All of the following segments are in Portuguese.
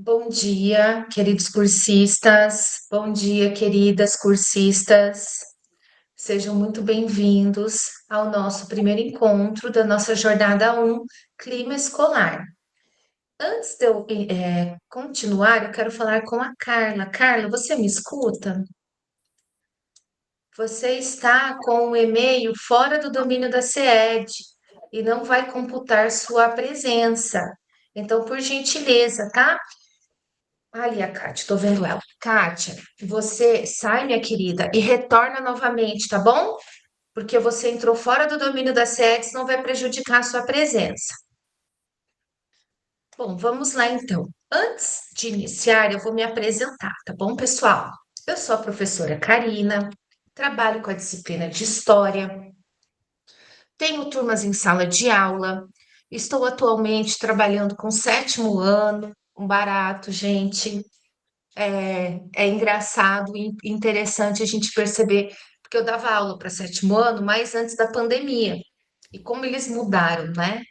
Bom dia, queridos cursistas. Bom dia, queridas cursistas. Sejam muito bem-vindos ao nosso primeiro encontro da nossa jornada 1, Clima Escolar. Antes de eu continuar, eu quero falar com a Carla. Carla, você me escuta? Você está com o e-mail fora do domínio da SEED e não vai computar sua presença. Então, por gentileza, tá? Ali a Kátia, tô vendo ela. Kátia, você sai, minha querida, e retorna novamente, tá bom? Porque você entrou fora do domínio das sedes, não vai prejudicar a sua presença. Bom, vamos lá então. Antes de iniciar, eu vou me apresentar, tá bom, pessoal? Eu sou a professora Karina, trabalho com a disciplina de História, tenho turmas em sala de aula, estou atualmente trabalhando com o sétimo ano, um barato, gente. É engraçado e interessante a gente perceber, porque eu dava aula para sétimo ano, mas antes da pandemia, e como eles mudaram, né?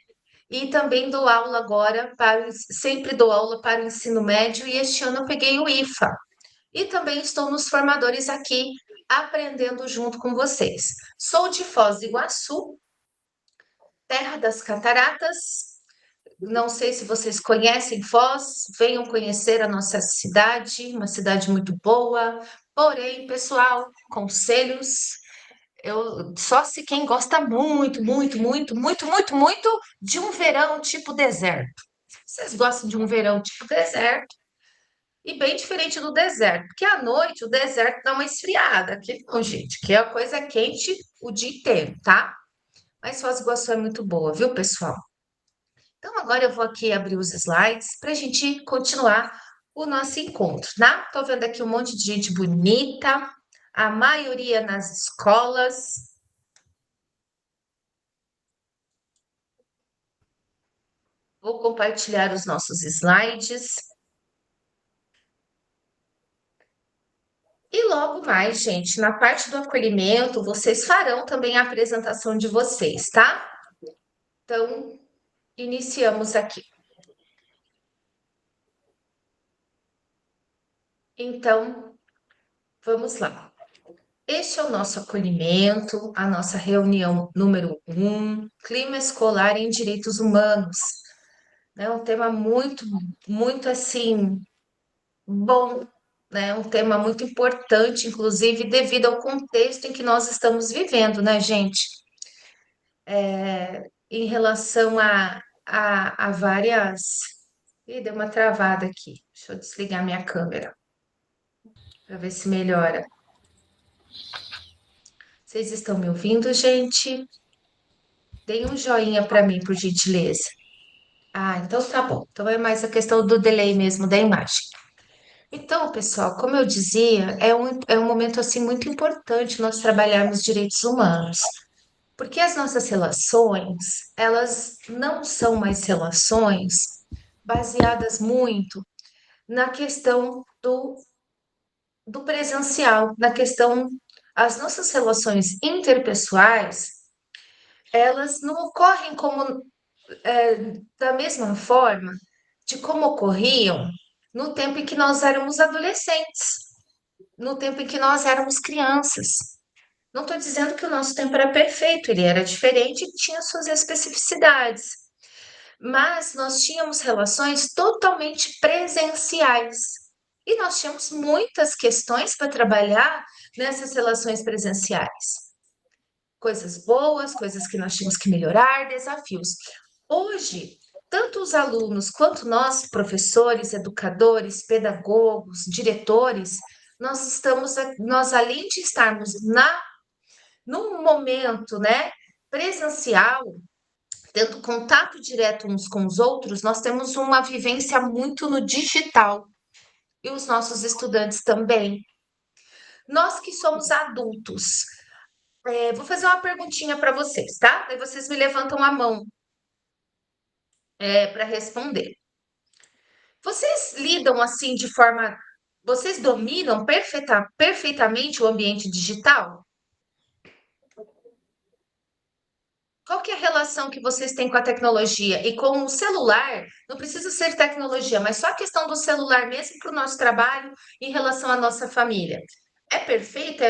E também dou aula agora sempre dou aula para o ensino médio, e este ano eu peguei o IFA. E também estou nos formadores aqui, aprendendo junto com vocês. Sou de Foz do Iguaçu, terra das cataratas. Não sei se vocês conhecem Foz, venham conhecer a nossa cidade, uma cidade muito boa. Porém, pessoal, conselhos, eu só se quem gosta muito, muito, muito, muito, muito, muito de um verão tipo deserto. Vocês gostam de um verão tipo deserto e bem diferente do deserto, porque à noite o deserto dá uma esfriada. Aqui não, gente, que é a coisa quente o dia inteiro, tá? Mas Foz do Iguaçu é muito boa, viu, pessoal? Então, agora eu vou aqui abrir os slides para a gente continuar o nosso encontro, tá? Tô vendo aqui um monte de gente bonita, a maioria nas escolas. Vou compartilhar os nossos slides. E logo mais, gente, na parte do acolhimento, vocês farão também a apresentação de vocês, tá? Então, iniciamos aqui. Então, vamos lá. Este é o nosso acolhimento, a nossa reunião número 1, Clima Escolar em Direitos Humanos. É um tema muito, muito assim, bom, né? Um tema muito importante, inclusive, devido ao contexto em que nós estamos vivendo, né, gente? Em relação a várias. Ih, deu uma travada aqui. Deixa eu desligar minha câmera para ver se melhora. Vocês estão me ouvindo, gente? Deem um joinha para mim, por gentileza. Ah, então tá bom. Então é mais a questão do delay mesmo da imagem. Então, pessoal, como eu dizia, é um momento assim muito importante nós trabalharmos direitos humanos, porque as nossas relações, elas não são mais relações baseadas muito na questão do presencial, na questão, as nossas relações interpessoais, elas não ocorrem como da mesma forma de como ocorriam no tempo em que nós éramos adolescentes, no tempo em que nós éramos crianças. Não estou dizendo que o nosso tempo era perfeito, ele era diferente e tinha suas especificidades, mas nós tínhamos relações totalmente presenciais. E nós tínhamos muitas questões para trabalhar nessas relações presenciais. Coisas boas, coisas que nós tínhamos que melhorar, desafios. Hoje, tanto os alunos quanto nós, professores, educadores, pedagogos, diretores, nós além de estarmos num momento, né, presencial, tendo contato direto uns com os outros, nós temos uma vivência muito no digital e os nossos estudantes também. Nós que somos adultos, vou fazer uma perguntinha para vocês, tá? Aí vocês me levantam a mão para responder. Vocês lidam assim de forma. Vocês dominam perfeitamente o ambiente digital? Qual que é a relação que vocês têm com a tecnologia e com o celular? Não precisa ser tecnologia, mas só a questão do celular mesmo para o nosso trabalho em relação à nossa família. É perfeito?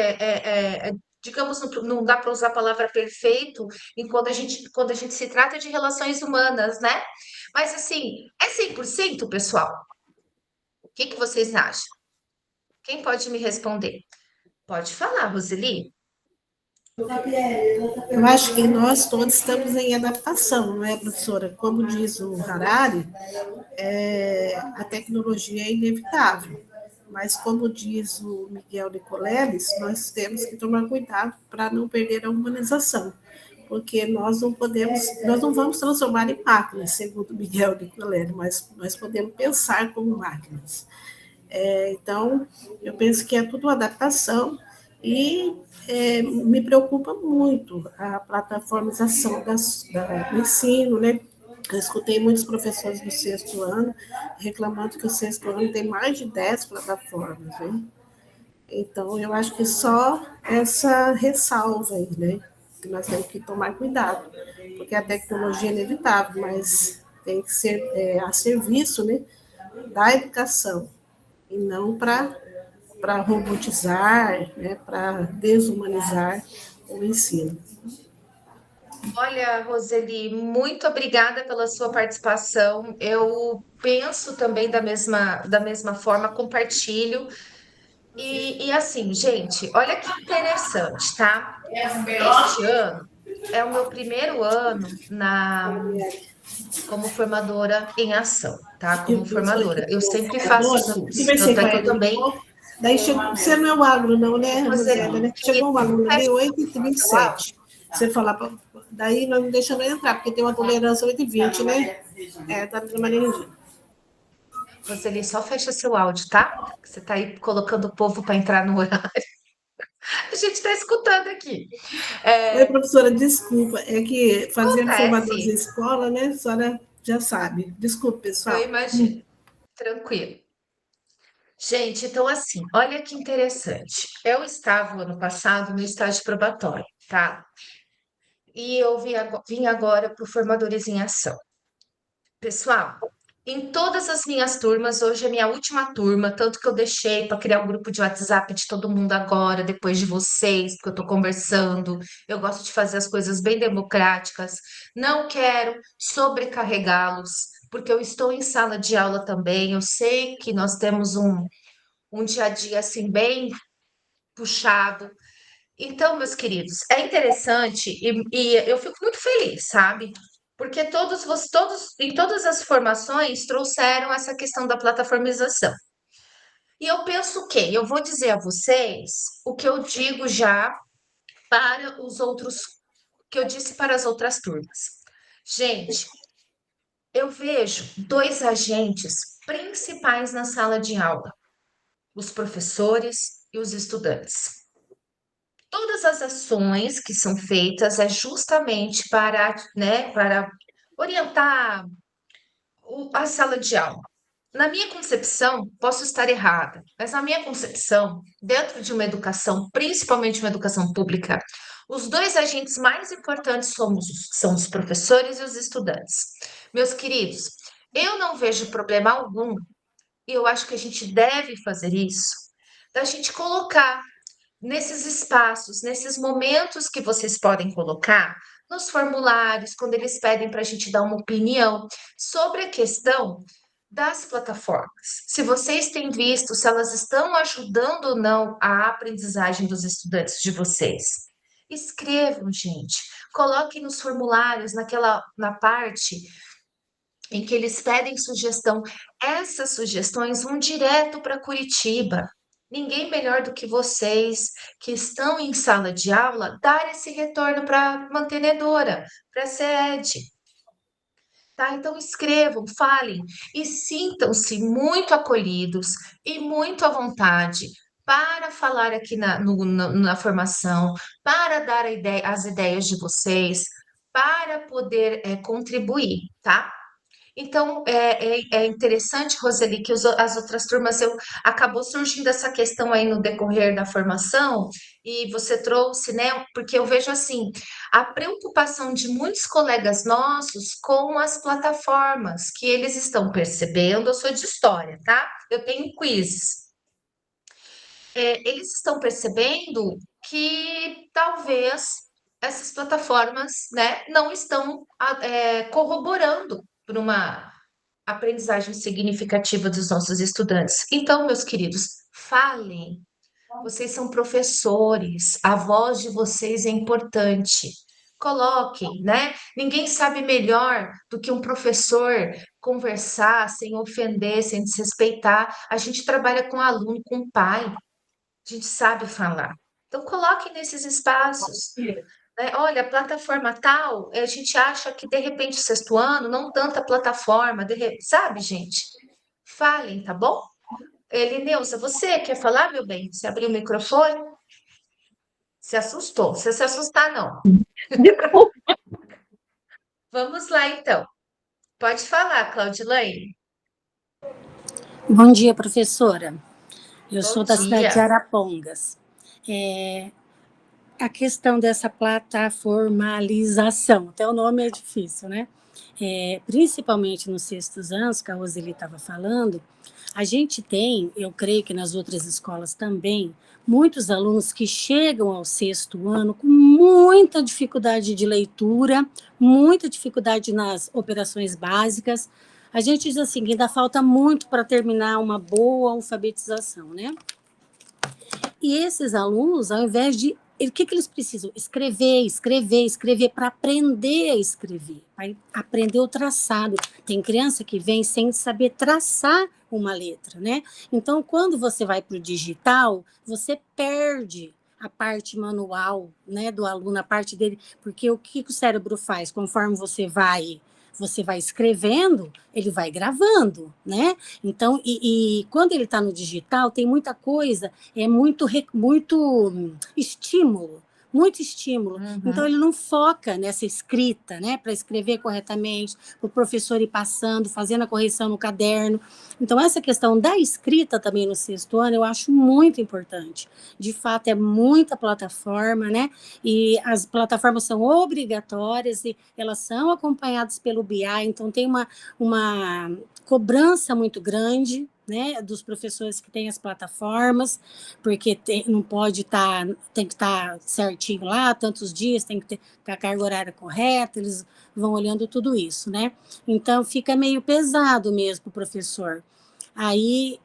Digamos, não dá para usar a palavra perfeito quando a gente se trata de relações humanas, né? Mas assim, é 100%, pessoal? O que que vocês acham? Quem pode me responder? Pode falar, Roseli. Eu acho que nós todos estamos em adaptação, não é, professora? Como diz o Harari, a tecnologia é inevitável. Mas, como diz o Miguel Nicoleles, nós temos que tomar cuidado para não perder a humanização, porque nós não vamos transformar em máquinas, segundo Miguel Nicoleles, mas nós podemos pensar como máquinas. Então, eu penso que é tudo uma adaptação e me preocupa muito a plataformização do ensino, né? Eu escutei muitos professores do sexto ano reclamando que o sexto ano tem mais de 10 plataformas, né? Então, eu acho que só essa ressalva aí, né? Que nós temos que tomar cuidado, porque a tecnologia é inevitável, mas tem que ser a serviço, né, da educação, e não para robotizar, né, para desumanizar o ensino. Olha, Roseli, muito obrigada pela sua participação. Eu penso também da mesma forma, compartilho. E assim, gente, olha que interessante, tá? Este ano é o meu primeiro ano como formadora em ação, tá? E Como o professor formadora. Eu sempre faço adora, curso, conversei tanto com é a que eu Evelyn, também, daí chegou, você não é o agro não, né, Rosela, Roseli, né? querida, Chegou uma aluna ali, fecha 8h27. Você falar, daí nós não deixamos ela entrar, porque tem uma tolerância 8h20, né? Tá trabalhando. Roseli, só fecha seu áudio, tá? Que você tá aí colocando o povo para entrar no horário. A gente está escutando aqui. Oi, É, professora, desculpa, é que fazendo formadores em acontece, escola, né, a senhora já sabe. Desculpe, eu pessoal. imagino. Tranquilo. Gente, então assim, olha que interessante. Eu estava o ano passado no estágio probatório, tá? E eu vim agora para o Formadores em Ação. Pessoal, em todas as minhas turmas, hoje é minha última turma, tanto que eu deixei para criar um grupo de WhatsApp de todo mundo agora, depois de vocês, porque eu estou conversando. Eu gosto de fazer as coisas bem democráticas. Não quero sobrecarregá-los, porque eu estou em sala de aula também. Eu sei que nós temos um dia a dia assim bem puxado. Então, meus queridos, é interessante e eu fico muito feliz, sabe? Porque todos, em todas as formações trouxeram essa questão da plataformização. E eu penso o quê? Eu vou dizer a vocês o que eu digo já para os outros, que eu disse para as outras turmas. Gente, eu vejo dois agentes principais na sala de aula: os professores e os estudantes. Todas as ações que são feitas é justamente para, né, para orientar a sala de aula. Na minha concepção, posso estar errada, mas na minha concepção, dentro de uma educação, principalmente uma educação pública, os dois agentes mais importantes são os professores e os estudantes. Meus queridos, eu não vejo problema algum, e eu acho que a gente deve fazer isso, da gente colocar nesses espaços, nesses momentos que vocês podem colocar, nos formulários, quando eles pedem para a gente dar uma opinião sobre a questão das plataformas. Se vocês têm visto, se elas estão ajudando ou não a aprendizagem dos estudantes de vocês. Escrevam, gente. Coloquem nos formulários, na parte em que eles pedem sugestão. Essas sugestões vão direto para Curitiba. Ninguém melhor do que vocês que estão em sala de aula dar esse retorno para a mantenedora, para a sede, tá? Então escrevam, falem e sintam-se muito acolhidos e muito à vontade para falar aqui na formação, para dar as ideias de vocês, para poder contribuir, tá? Então, é interessante, Roseli, que as outras turmas acabou surgindo essa questão aí no decorrer da formação, e você trouxe, né? Porque eu vejo assim, a preocupação de muitos colegas nossos com as plataformas que eles estão percebendo. Eu sou de história, tá? Eu tenho quizzes. Eles estão percebendo que talvez essas plataformas, né, não estão corroborando para uma aprendizagem significativa dos nossos estudantes. Então, meus queridos, falem. Vocês são professores, a voz de vocês é importante. Coloquem, né? Ninguém sabe melhor do que um professor conversar sem ofender, sem desrespeitar. A gente trabalha com aluno, com pai, a gente sabe falar. Então, coloquem nesses espaços, né? Olha, plataforma tal, a gente acha que de repente o sexto ano, não tanta plataforma, sabe, gente? Falem, tá bom? Elineusa, você quer falar, meu bem? Você abriu o microfone? Se assustou. Se assustar, não. Vamos lá, então. Pode falar, Claudilane. Bom dia, professora. Eu Bom sou da cidade de dia. Arapongas. É, a questão dessa plataformalização, até o nome é difícil, né? Principalmente nos sextos anos, que a Roseli estava falando, a gente tem, eu creio que nas outras escolas também, muitos alunos que chegam ao sexto ano com muita dificuldade de leitura, muita dificuldade nas operações básicas. A gente diz assim, que ainda falta muito para terminar uma boa alfabetização, né? E esses alunos, ao invés de. O que eles precisam? Escrever, escrever, escrever, para aprender a escrever, para aprender o traçado. Tem criança que vem sem saber traçar uma letra, né? Então, quando você vai para o digital, você perde a parte manual, né, do aluno, a parte dele, porque o que o cérebro faz? Conforme você vai escrevendo, ele vai gravando, né? Então, e quando ele está no digital, tem muita coisa, muito estímulo, muito estímulo. Então, Uhum. ele não foca nessa escrita, né? Para escrever corretamente, para o professor ir passando, fazendo a correção no caderno. Então, essa questão da escrita também no sexto ano, eu acho muito importante. De fato, é muita plataforma, né? E as plataformas são obrigatórias e elas são acompanhadas pelo BI, então tem uma cobrança muito grande, né, dos professores que têm as plataformas, porque não pode estar, tem que estar certinho lá, tantos dias, tem que ter a carga horária correta, eles vão olhando tudo isso, né? Então fica meio pesado mesmo para o professor. Aí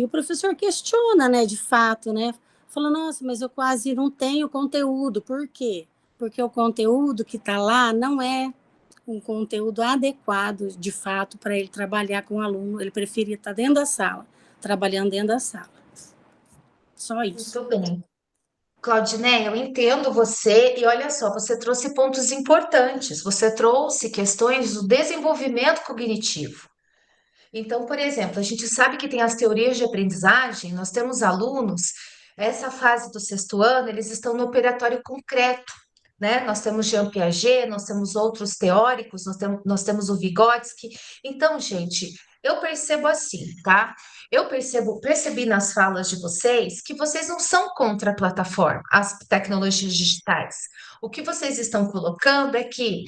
o professor questiona, né, de fato, né? Fala, nossa, mas eu quase não tenho conteúdo. Por quê? Porque o conteúdo que está lá não é um conteúdo adequado, de fato, para ele trabalhar com o aluno. Ele preferia estar dentro da sala, trabalhando dentro da sala. Só isso. Muito bem. Claudiné, eu entendo você e olha só, você trouxe pontos importantes. Você trouxe questões do desenvolvimento cognitivo. Então, por exemplo, a gente sabe que tem as teorias de aprendizagem, nós temos alunos, essa fase do sexto ano, eles estão no operatório concreto, né? Nós temos Jean Piaget, nós temos outros teóricos, nós temos o Vygotsky. Então, gente, eu percebo assim, tá? Percebi nas falas de vocês que vocês não são contra a plataforma, as tecnologias digitais. O que vocês estão colocando é que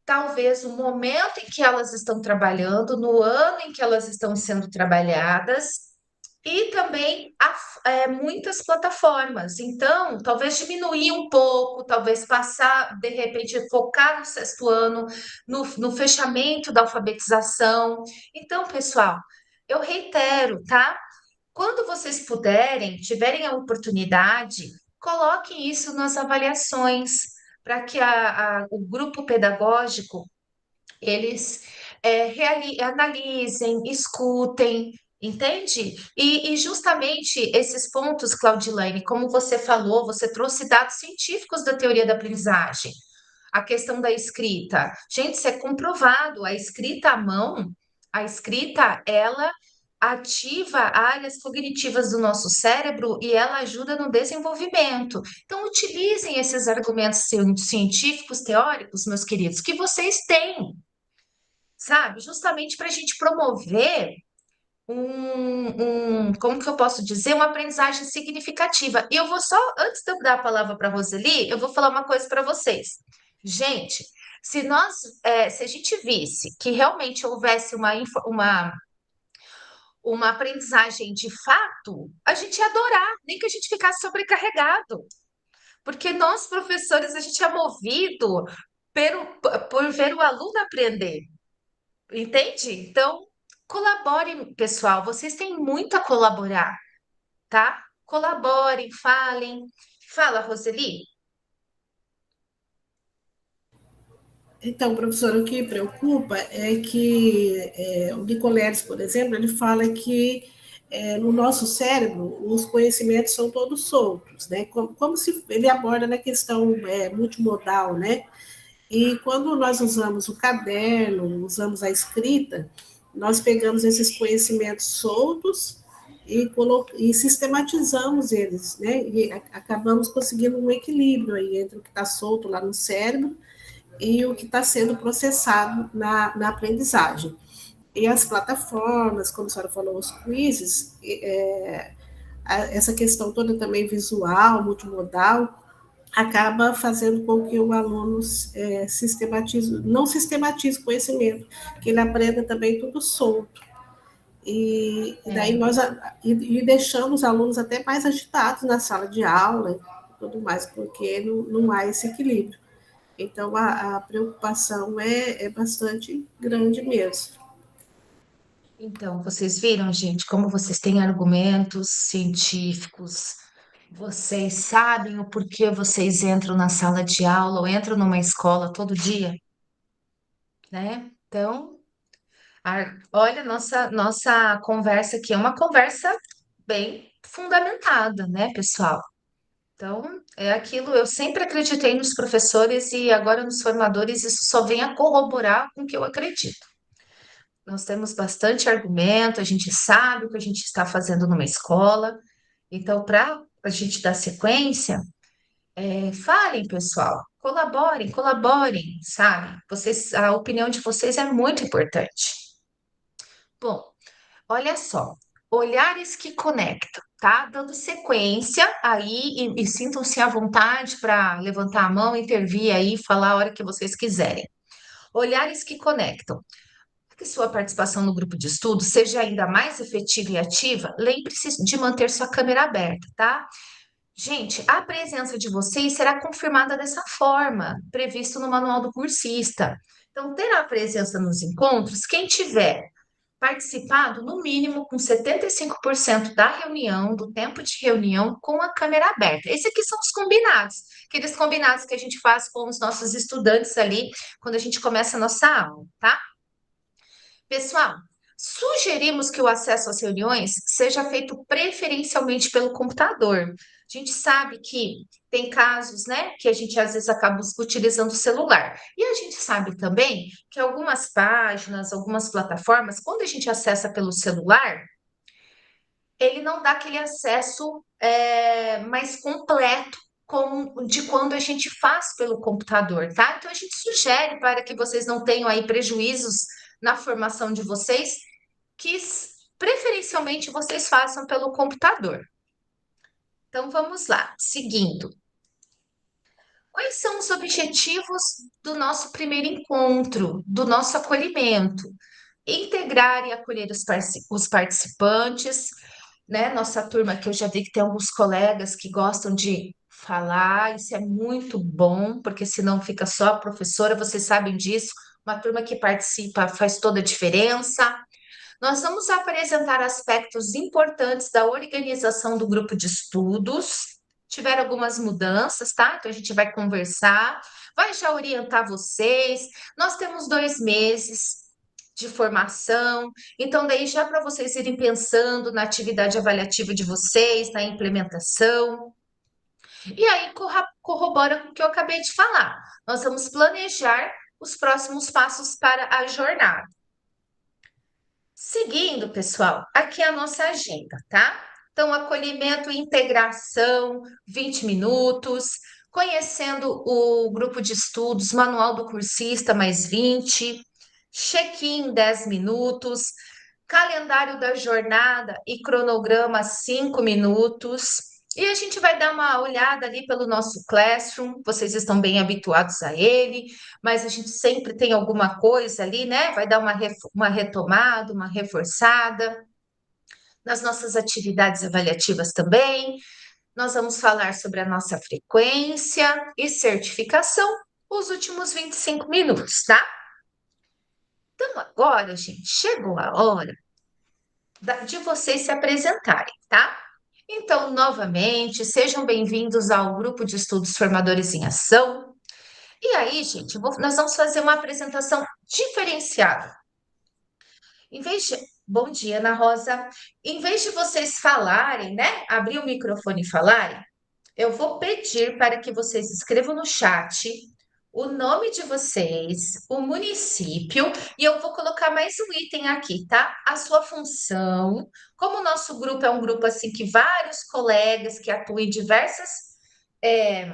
talvez o momento em que elas estão trabalhando, no ano em que elas estão sendo trabalhadas, e também muitas plataformas. Então, talvez diminuir um pouco, talvez passar, de repente, focar no sexto ano, no fechamento da alfabetização. Então, pessoal, eu reitero, tá? Quando vocês puderem, tiverem a oportunidade, coloquem isso nas avaliações, para que o grupo pedagógico eles analisem, escutem, entende? E justamente esses pontos, Claudilane, como você falou, você trouxe dados científicos da teoria da aprendizagem. A questão da escrita. Gente, isso é comprovado. A escrita à mão, a escrita, ela ativa áreas cognitivas do nosso cérebro e ela ajuda no desenvolvimento. Então, utilizem esses argumentos científicos, teóricos, meus queridos, que vocês têm. sabe? Justamente para a gente promover como que eu posso dizer, uma aprendizagem significativa. E eu vou só, antes de eu dar a palavra para a Roseli, eu vou falar uma coisa para vocês. Gente, se a gente visse que realmente houvesse uma aprendizagem de fato, a gente ia adorar, nem que a gente ficasse sobrecarregado. Porque nós, professores, a gente é movido por ver o aluno aprender, entende? Então, colaborem, pessoal, vocês têm muito a colaborar, tá? Colaborem, falem. Fala, Roseli. Então, professor, o que preocupa é que o Nicoleles, por exemplo, ele fala que no nosso cérebro os conhecimentos são todos soltos, né? Como se ele aborda na questão multimodal, né? E quando nós usamos o caderno, usamos a escrita, nós pegamos esses conhecimentos soltos e sistematizamos eles, né? E acabamos conseguindo um equilíbrio aí entre o que está solto lá no cérebro e o que está sendo processado na aprendizagem. E as plataformas, como a senhora falou, os quizzes, essa questão toda também visual, multimodal, acaba fazendo com que o aluno não sistematize o conhecimento, que ele aprenda também tudo solto. E daí É, e deixamos os alunos até mais agitados na sala de aula e tudo mais, porque não há esse equilíbrio. Então, a preocupação é bastante grande mesmo. então, vocês viram, gente, como vocês têm argumentos científicos, vocês sabem o porquê vocês entram na sala de aula ou entram numa escola todo dia, né? Então, olha, nossa conversa aqui é uma conversa bem fundamentada, né, pessoal? Então, é aquilo, eu sempre acreditei nos professores e agora nos formadores, isso só vem a corroborar com o que eu acredito. Nós temos bastante argumento, a gente sabe o que a gente está fazendo numa escola, então, para a gente dar sequência, falem, pessoal, colaborem, colaborem, sabe? Vocês, a opinião de vocês é muito importante. Bom, olha só, olhares que conectam, tá? Dando sequência aí e sintam-se à vontade para levantar a mão, intervir aí, falar a hora que vocês quiserem. Olhares que conectam. Para que sua participação no grupo de estudo seja ainda mais efetiva e ativa, lembre-se de manter sua câmera aberta, tá? Gente, a presença de vocês será confirmada dessa forma, previsto no manual do cursista. Então, terá presença nos encontros quem tiver participado, no mínimo, com 75% da reunião, do tempo de reunião, com a câmera aberta. Esses aqui são os combinados, aqueles combinados que a gente faz com os nossos estudantes ali, quando a gente começa a nossa aula, tá? Pessoal, sugerimos que o acesso às reuniões seja feito preferencialmente pelo computador. A gente sabe que tem casos, né, que a gente às vezes acaba utilizando o celular. E a gente sabe também que algumas páginas, algumas plataformas, quando a gente acessa pelo celular, ele não dá aquele acesso mais completo de quando a gente faz pelo computador, tá? Então a gente sugere para que vocês não tenham aí prejuízos na formação de vocês, que preferencialmente vocês façam pelo computador. Então vamos lá, seguindo. Quais são os objetivos do nosso primeiro encontro, do nosso acolhimento? Integrar e acolher os participantes, né? Nossa turma, que eu já vi que tem alguns colegas que gostam de falar, isso é muito bom, porque senão fica só a professora, vocês sabem disso. Uma turma que participa faz toda a diferença. Nós vamos apresentar aspectos importantes da organização do grupo de estudos. Tiveram algumas mudanças, tá? Então a gente vai conversar, vai já orientar vocês. Nós temos 2 meses de formação, então daí já para vocês irem pensando na atividade avaliativa de vocês, na implementação. E aí corrobora com o que eu acabei de falar. Nós vamos planejar os próximos passos para a jornada. Seguindo, pessoal, aqui é a nossa agenda, tá? Então, acolhimento e integração, 20 minutos. Conhecendo o grupo de estudos, manual do cursista, mais 20. check-in 10 minutos, calendário da jornada e cronograma 5 minutos. E a gente vai dar uma olhada ali pelo nosso Classroom, vocês estão bem habituados a ele, mas a gente sempre tem alguma coisa ali, né? Vai dar uma retomada, uma reforçada. Nas nossas atividades avaliativas também, nós vamos falar sobre a nossa frequência e certificação, os últimos 25 minutos, tá? Então, agora, gente, chegou a hora de vocês se apresentarem, tá? Então, novamente, sejam bem-vindos ao Grupo de Estudos Formadores em Ação. E aí, gente, nós vamos fazer uma apresentação diferenciada. Em vez de... Bom dia, Ana Rosa. Em vez de vocês falarem, né? Abrir o microfone e falarem, eu vou pedir para que vocês escrevam no chat o nome de vocês, o município, e eu vou colocar mais um item aqui, tá? A sua função. Como o nosso grupo é um grupo assim que vários colegas que atuam é,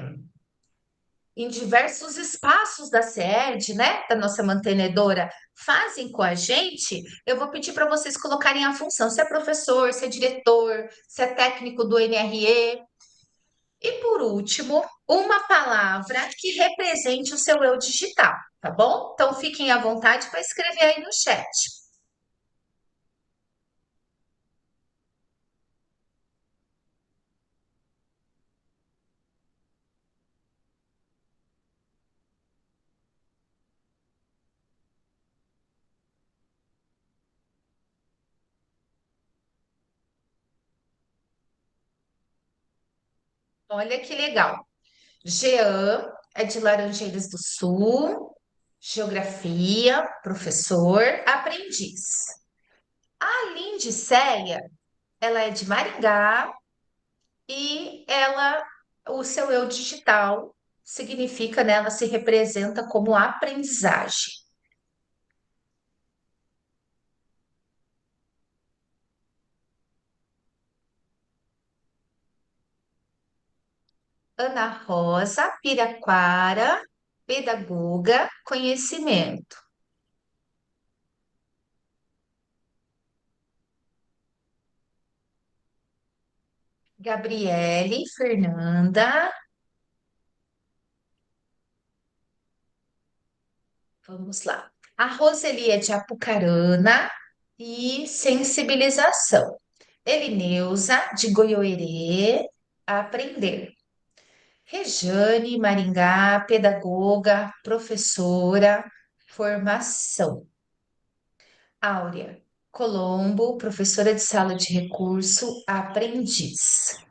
em diversos espaços da SERD, né, da nossa mantenedora, fazem com a gente, eu vou pedir para vocês colocarem a função, se é professor, se é diretor, se é técnico do NRE. E por último, uma palavra que represente o seu eu digital, tá bom? Então fiquem à vontade para escrever aí no chat. Olha que legal. Jean é de Laranjeiras do Sul, geografia, professor, aprendiz. A Lindicéia, ela é de Maringá e o seu eu digital significa, né, ela se representa como aprendizagem. Ana Rosa, Piraquara, pedagoga, conhecimento. Gabriele, Fernanda, vamos lá. A Roseli é de Apucarana e sensibilização. Elineuza, de Goiôerê, aprender. Rejane, Maringá, pedagoga, professora, formação. Áurea, Colombo, professora de sala de recurso, aprendiz.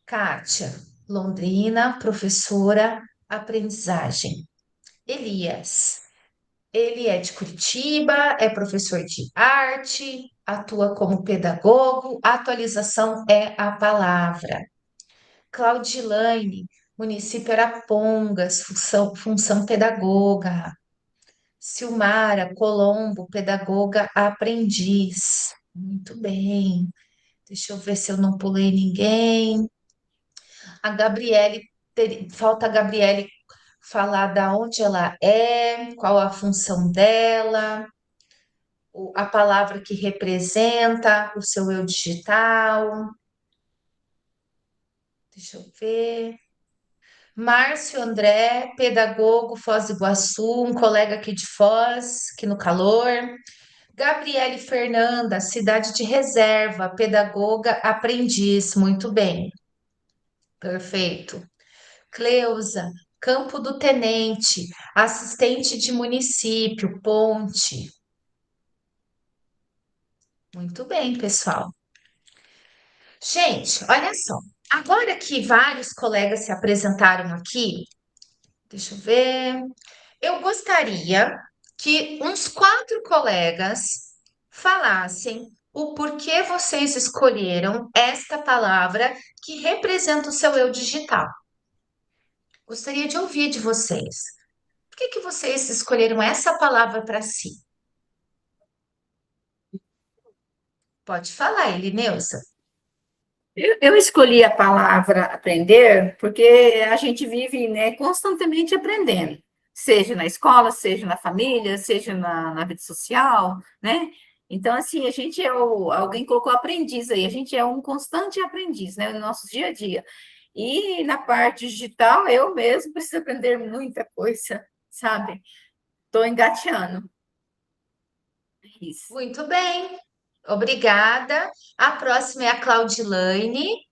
Kátia, Londrina, professora, aprendizagem. Elias, ele é de Curitiba, é professor de arte, atua como pedagogo, atualização é a palavra. Claudilane, município Arapongas, função pedagoga. Silmara, Colombo, pedagoga aprendiz. Muito bem. Deixa eu ver se eu não pulei ninguém. A Gabriele, falta a Gabriele falar da onde ela é, qual a função dela, a palavra que representa o seu eu digital. Deixa eu ver. Márcio André, pedagogo Foz do Iguaçu, um colega aqui de Foz, aqui no calor. Gabriele Fernanda, cidade de reserva, pedagoga, aprendiz, muito bem, perfeito. Cleusa, Campo do Tenente, assistente de município, ponte. Muito bem, pessoal. Gente, olha só. Agora que vários colegas se apresentaram aqui, deixa eu ver. Eu gostaria que uns 4 colegas falassem o porquê vocês escolheram esta palavra que representa o seu eu digital. Gostaria de ouvir de vocês. Por que que vocês escolheram essa palavra para si? Pode falar, Elineusa. Eu escolhi a palavra aprender porque a gente vive, né, constantemente aprendendo. seja na escola, seja na família, seja na vida social, né? Então, assim, a gente alguém colocou aprendiz aí, a gente é um constante aprendiz, né, no nosso dia a dia. E na parte digital, eu mesmo preciso aprender muita coisa, sabe? Estou engateando. Isso. Muito bem, obrigada. A próxima é a Claudilane.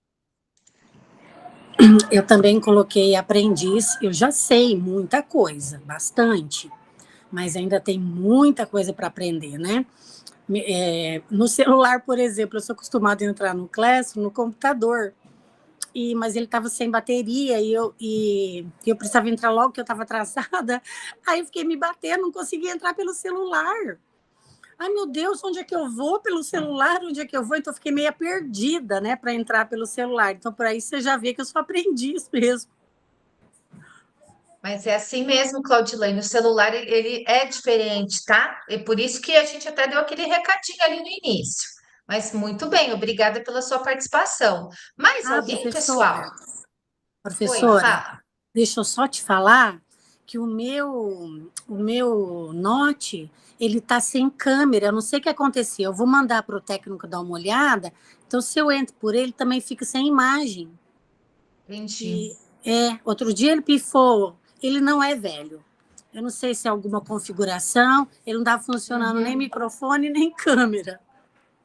Eu também coloquei aprendiz, eu já sei muita coisa, bastante, mas ainda tem muita coisa para aprender, né? No celular, por exemplo, eu sou acostumada a entrar no Classroom, no computador, mas ele estava sem bateria e eu precisava entrar logo, que eu estava atrasada. Aí eu fiquei me batendo, não conseguia entrar pelo celular. Ai, meu Deus, onde é que eu vou pelo celular? Onde é que eu vou? Então, eu fiquei meio perdida, né, para entrar pelo celular. Então, por aí você já vê que eu sou aprendiz mesmo. Mas é assim mesmo, Claudilane, o celular ele é diferente, tá? E por isso que a gente até deu aquele recadinho ali no início. Mas muito bem, obrigada pela sua participação. Mais Ah, alguém, pessoal? Oi, professora, fala. deixa eu só te falar que o meu Note, ele tá sem câmera. Eu não sei o que aconteceu. Eu vou mandar para o técnico dar uma olhada. Então, se eu entro por ele, também fica sem imagem. Entendi. E outro dia ele pifou. Ele não é velho. Eu não sei se é alguma configuração. Ele não estava funcionando nem Uhum. microfone nem câmera.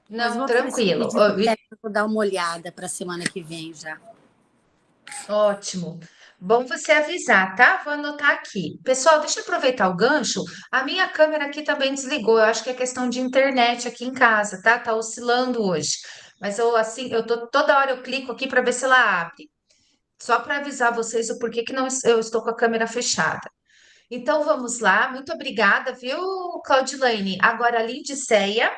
Mas Não, vou tranquilo. pedir para o técnico dar uma olhada para a semana que vem já. Ótimo. Bom você avisar, tá? Vou anotar aqui. Pessoal, deixa eu aproveitar o gancho. A minha câmera aqui também desligou. Eu acho que é questão de internet aqui em casa, tá? Tá oscilando hoje. Mas eu assim, toda hora eu clico aqui para ver se ela abre. Só para avisar vocês o porquê que não eu estou com a câmera fechada. Então vamos lá. Muito obrigada, viu, Claudilane? Agora a Lindicéia.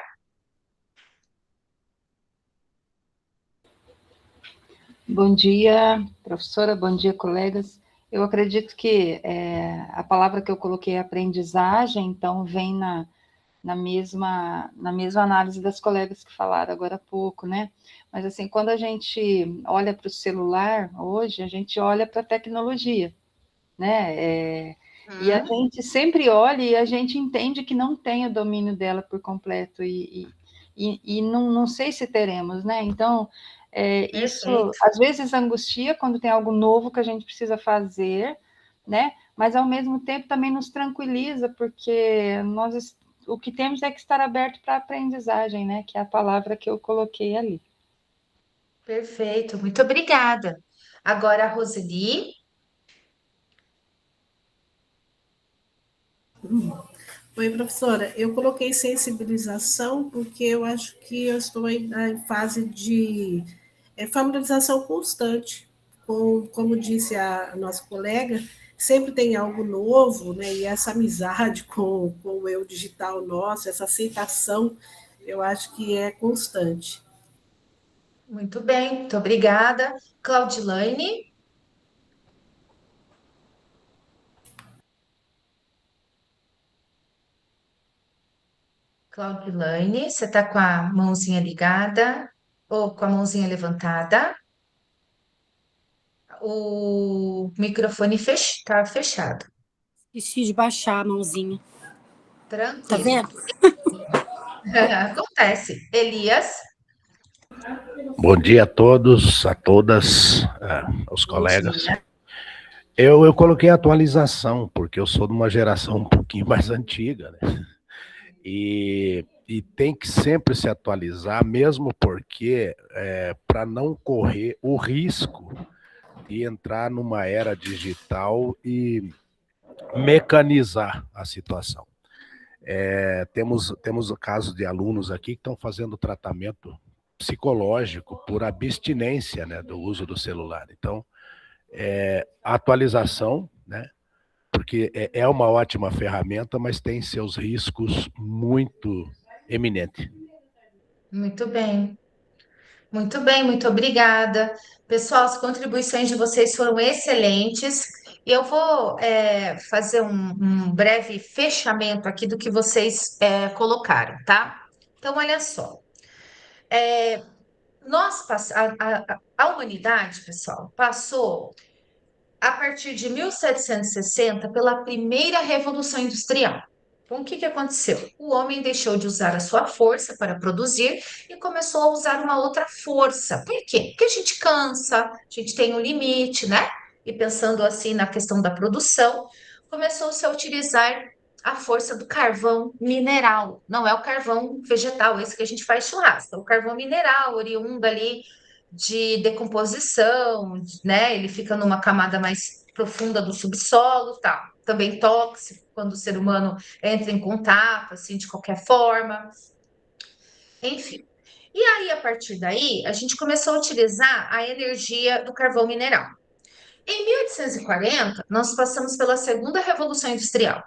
Bom dia, professora, bom dia, colegas. Eu acredito que a palavra que eu coloquei é aprendizagem, então vem na mesma análise das colegas que falaram agora há pouco, né? Mas assim, quando a gente olha para o celular hoje, a gente olha para a tecnologia, né? E a Hum, gente sempre olha e a gente entende que não tem o domínio dela por completo, e não sei se teremos, né? Então, isso perfeito. às vezes angustia quando tem algo novo que a gente precisa fazer, né? Mas ao mesmo tempo também nos tranquiliza, porque o que temos é que estar aberto para a aprendizagem, né? Que é a palavra que eu coloquei ali. Perfeito. Muito obrigada. Agora a Roseli. Oi, professora. Eu coloquei sensibilização porque eu acho que eu estou em fase de familiarização constante. Como disse a nossa colega, sempre tem algo novo, né? E essa amizade com o eu digital nosso, essa aceitação, eu acho que é constante. Muito bem, muito obrigada. Claudilane. Claudilane, você está com a mãozinha ligada ou com a mãozinha levantada? O microfone está fechado. Esqueci de baixar a mãozinha. Tá Tranquilo. vendo? Acontece. Elias, Bom dia a todos, a todas, aos bom colegas. dia. Eu coloquei atualização, porque eu sou de uma geração um pouquinho mais antiga, né? E tem que sempre se atualizar, mesmo porque para não correr o risco de entrar numa era digital e mecanizar a situação. Temos o caso de alunos aqui que estão fazendo tratamento psicológico por abstinência, né, do uso do celular. Então, a atualização, né, porque é uma ótima ferramenta, mas tem seus riscos muito eminentes. Muito bem. Muito bem, muito obrigada. Pessoal, as contribuições de vocês foram excelentes. E eu vou fazer um breve fechamento aqui do que vocês colocaram, tá? Então, olha só. A humanidade, pessoal, passou. a partir de 1760, pela primeira Revolução Industrial. Então, o que que aconteceu? O homem deixou de usar a sua força para produzir e começou a usar uma outra força. Por quê? Porque a gente cansa, a gente tem um limite, né? E pensando assim na questão da produção, começou-se a utilizar a força do carvão mineral. Não é o carvão vegetal, esse que a gente faz churrasco, é o carvão mineral, oriundo ali de decomposição, né? Ele fica numa camada mais profunda do subsolo, tal. Também tóxico quando o ser humano entra em contato, assim, de qualquer forma. Enfim. E aí, a partir daí, a gente começou a utilizar a energia do carvão mineral. Em 1840, nós passamos pela segunda revolução industrial,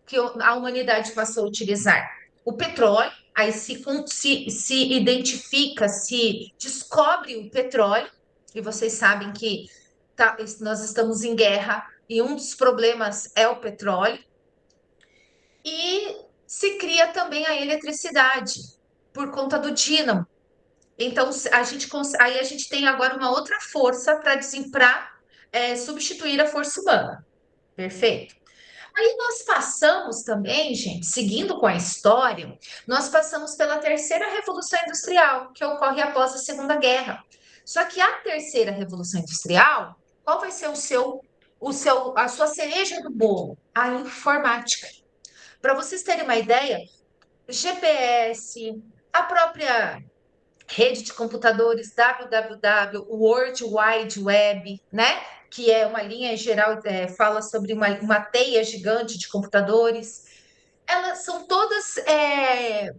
que a humanidade passou a utilizar o petróleo, aí se identifica, se descobre o petróleo, e vocês sabem que nós estamos em guerra e um dos problemas é o petróleo, e se cria também a eletricidade por conta do dínamo. Então, aí a gente tem agora uma outra força para substituir a força humana. Perfeito? Aí nós passamos também, gente, seguindo com a história, nós passamos pela terceira revolução industrial, que ocorre após a Segunda Guerra. Só que a terceira revolução industrial, qual vai ser a sua cereja do bolo? A informática. Para vocês terem uma ideia, GPS, a própria rede de computadores www, World Wide Web, né? Que é uma linha geral, fala sobre uma teia gigante de computadores. Elas são todas,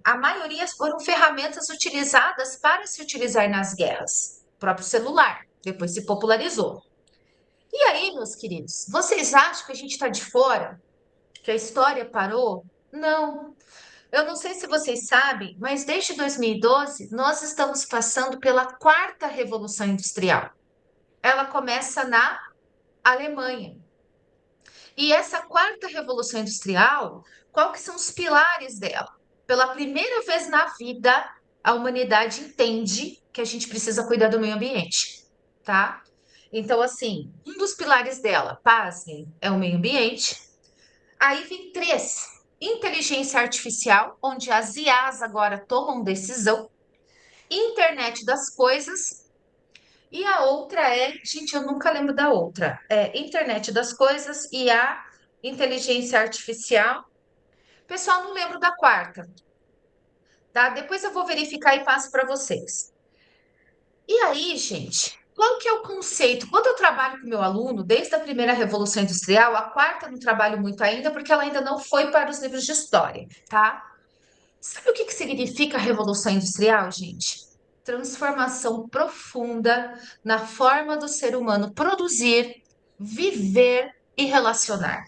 a maioria foram ferramentas utilizadas para se utilizar nas guerras. O próprio celular, depois se popularizou. E aí, meus queridos, vocês acham que a gente está de fora? Que a história parou? Não. Eu não sei se vocês sabem, mas desde 2012 nós estamos passando pela quarta revolução industrial. Ela começa na Alemanha. E essa quarta revolução industrial, qual que são os pilares dela? Pela primeira vez na vida, a humanidade entende que a gente precisa cuidar do meio ambiente, tá? Então, assim, um dos pilares dela, pasmem, é o meio ambiente. Aí vem três: inteligência artificial, onde as IAs agora tomam decisão, internet das coisas, e a outra gente, eu nunca lembro da outra, internet das coisas, IA, inteligência artificial. Pessoal, não lembro da quarta, tá? Depois eu vou verificar e passo para vocês. E aí, gente, qual que é o conceito? Quando eu trabalho com meu aluno, desde a primeira Revolução Industrial, a quarta eu não trabalho muito ainda, porque ela ainda não foi para os livros de história, tá? Sabe o que que significa a Revolução Industrial, gente? Transformação profunda na forma do ser humano produzir, viver e relacionar.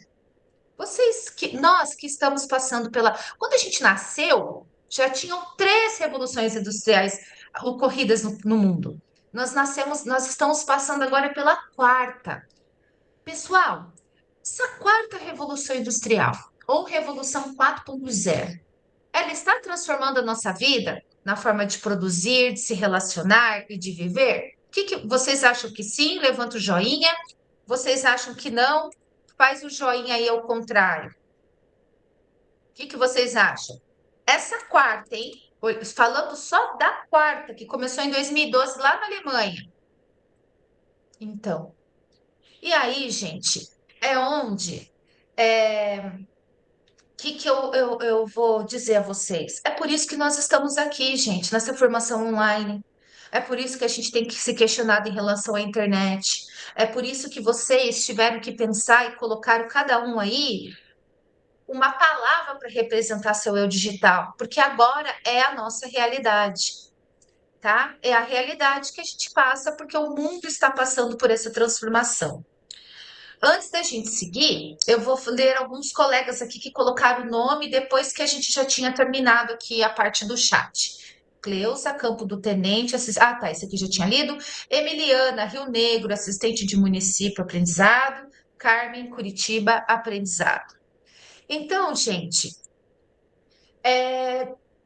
Nós que estamos passando quando a gente nasceu, já tinham três revoluções industriais ocorridas no mundo. Nós estamos passando agora pela quarta. Pessoal, essa quarta revolução industrial, ou revolução 4.0, ela está transformando a nossa vida na forma de produzir, de se relacionar e de viver? Que vocês acham que sim? Levanta o joinha. Vocês acham que não? Faz o joinha aí ao contrário. O que vocês acham? Essa quarta, hein? Falando só da quarta, que começou em 2012 lá na Alemanha. Então, e aí, gente, é onde que eu vou dizer a vocês? É por isso que nós estamos aqui, gente, nessa formação online. É por isso que a gente tem que se questionar em relação à internet. É por isso que vocês tiveram que pensar e colocar cada um aí uma palavra para representar seu eu digital, porque agora é a nossa realidade, tá? É a realidade que a gente passa porque o mundo está passando por essa transformação. Antes da gente seguir, eu vou ler alguns colegas aqui que colocaram o nome depois que a gente já tinha terminado aqui a parte do chat. Cleusa, Campo do Tenente, ah, tá, esse aqui já tinha lido. Emiliana, Rio Negro, assistente de município, aprendizado. Carmen, Curitiba, aprendizado. Então, gente,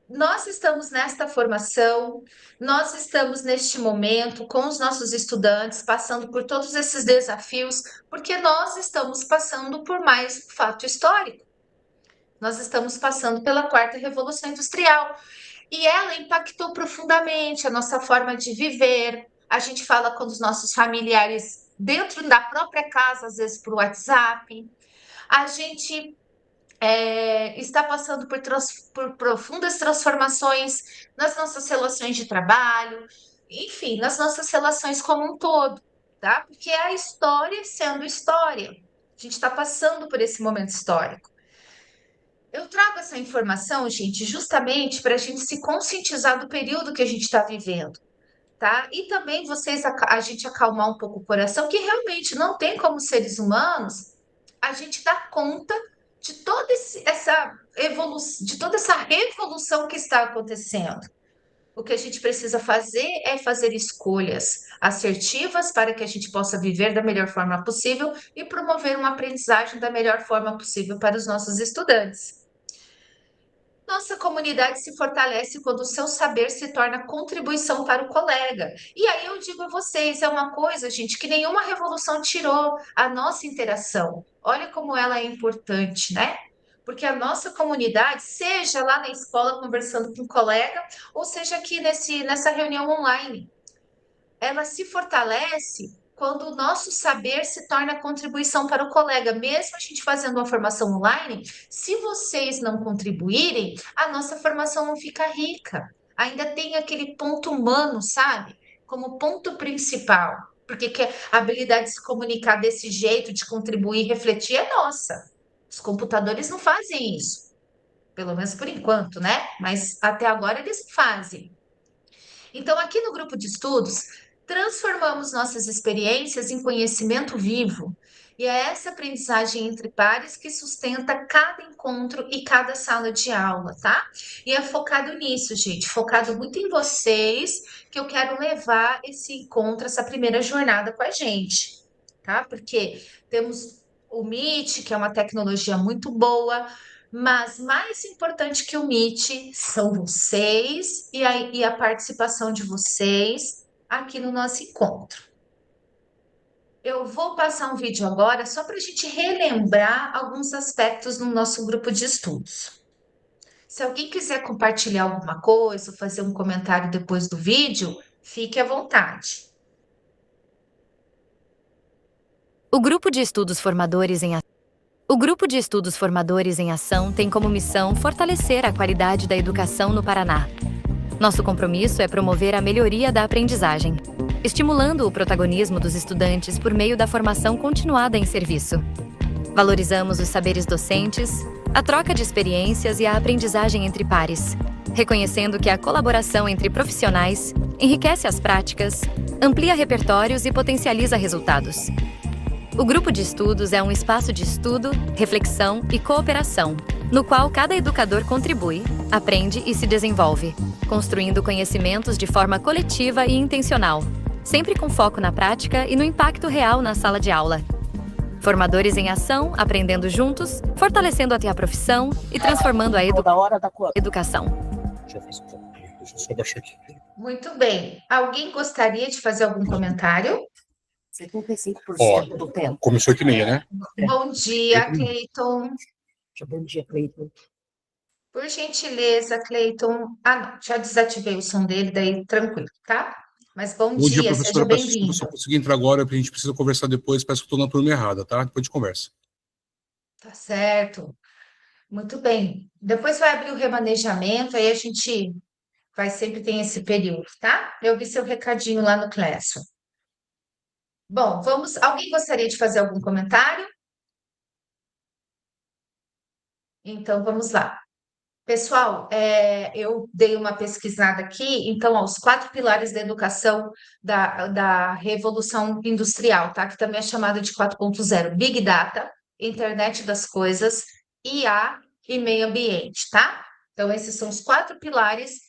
nós estamos nesta formação, nós estamos neste momento com os nossos estudantes, passando por todos esses desafios, porque nós estamos passando por mais um fato histórico. Nós estamos passando pela quarta revolução industrial e ela impactou profundamente a nossa forma de viver. A gente fala com os nossos familiares dentro da própria casa, às vezes por WhatsApp. A gente está passando por profundas transformações nas nossas relações de trabalho, enfim, nas nossas relações como um todo, tá? Porque é a história sendo história. A gente está passando por esse momento histórico. Eu trago essa informação, gente, justamente para a gente se conscientizar do período que a gente está vivendo, tá? E também a gente acalmar um pouco o coração, que realmente não tem como seres humanos a gente dar conta de de toda essa revolução que está acontecendo. O que a gente precisa fazer é fazer escolhas assertivas para que a gente possa viver da melhor forma possível e promover uma aprendizagem da melhor forma possível para os nossos estudantes. Nossa comunidade se fortalece quando o seu saber se torna contribuição para o colega. E aí eu digo a vocês, é uma coisa, gente, que nenhuma revolução tirou a nossa interação. Olha como ela é importante, né? Porque a nossa comunidade, seja lá na escola conversando com um colega, ou seja aqui nessa reunião online, ela se fortalece quando o nosso saber se torna contribuição para o colega, mesmo a gente fazendo uma formação online, se vocês não contribuírem, a nossa formação não fica rica. Ainda tem aquele ponto humano, sabe? Como ponto principal. Porque a habilidade de se comunicar desse jeito, de contribuir, refletir, é nossa. Os computadores não fazem isso. Pelo menos por enquanto, né? Mas até agora eles fazem. Então, aqui no grupo de estudos, transformamos nossas experiências em conhecimento vivo. E é essa aprendizagem entre pares que sustenta cada encontro e cada sala de aula, tá? E é focado nisso, gente, focado muito em vocês, que eu quero levar esse encontro, essa primeira jornada com a gente, tá? Porque temos o Meet, que é uma tecnologia muito boa, mas mais importante que o Meet são vocês e a participação de vocês aqui no nosso encontro. Eu vou passar um vídeo agora só para a gente relembrar alguns aspectos no nosso grupo de estudos. Se alguém quiser compartilhar alguma coisa, ou fazer um comentário depois do vídeo, fique à vontade. O Grupo de Estudos Formadores em O Grupo de Estudos Formadores em Ação tem como missão fortalecer a qualidade da educação no Paraná. Nosso compromisso é promover a melhoria da aprendizagem, estimulando o protagonismo dos estudantes por meio da formação continuada em serviço. Valorizamos os saberes docentes, a troca de experiências e a aprendizagem entre pares, reconhecendo que a colaboração entre profissionais enriquece as práticas, amplia repertórios e potencializa resultados. O grupo de estudos é um espaço de estudo, reflexão e cooperação, no qual cada educador contribui, aprende e se desenvolve, construindo conhecimentos de forma coletiva e intencional, sempre com foco na prática e no impacto real na sala de aula. Formadores em ação, aprendendo juntos, fortalecendo até a profissão e transformando a educação. Muito bem. Alguém gostaria de fazer algum comentário? 75% do tempo. Começou que meia, né? Bom dia, Cleiton. Bom dia, Cleiton. Por gentileza, Cleiton. Ah, não, já desativei o som dele, daí tranquilo, tá? Mas bom dia, seja professora. Peço desculpa bem-vindo. se eu conseguir entrar agora, porque a gente precisa conversar depois. Peço que estou na turma errada, tá? Depois a gente conversa. Tá certo. Muito bem. Depois vai abrir o remanejamento, aí a gente vai sempre ter esse período, tá? Eu vi seu recadinho lá no Classroom. Bom, vamos. Alguém gostaria de fazer algum comentário? Então, vamos lá. Pessoal, eu dei uma pesquisada aqui, então, os 4 pilares da educação da Revolução Industrial, tá? Que também é chamada de 4.0, Big Data, Internet das Coisas, IA e meio ambiente, tá? Então, esses são os 4 pilares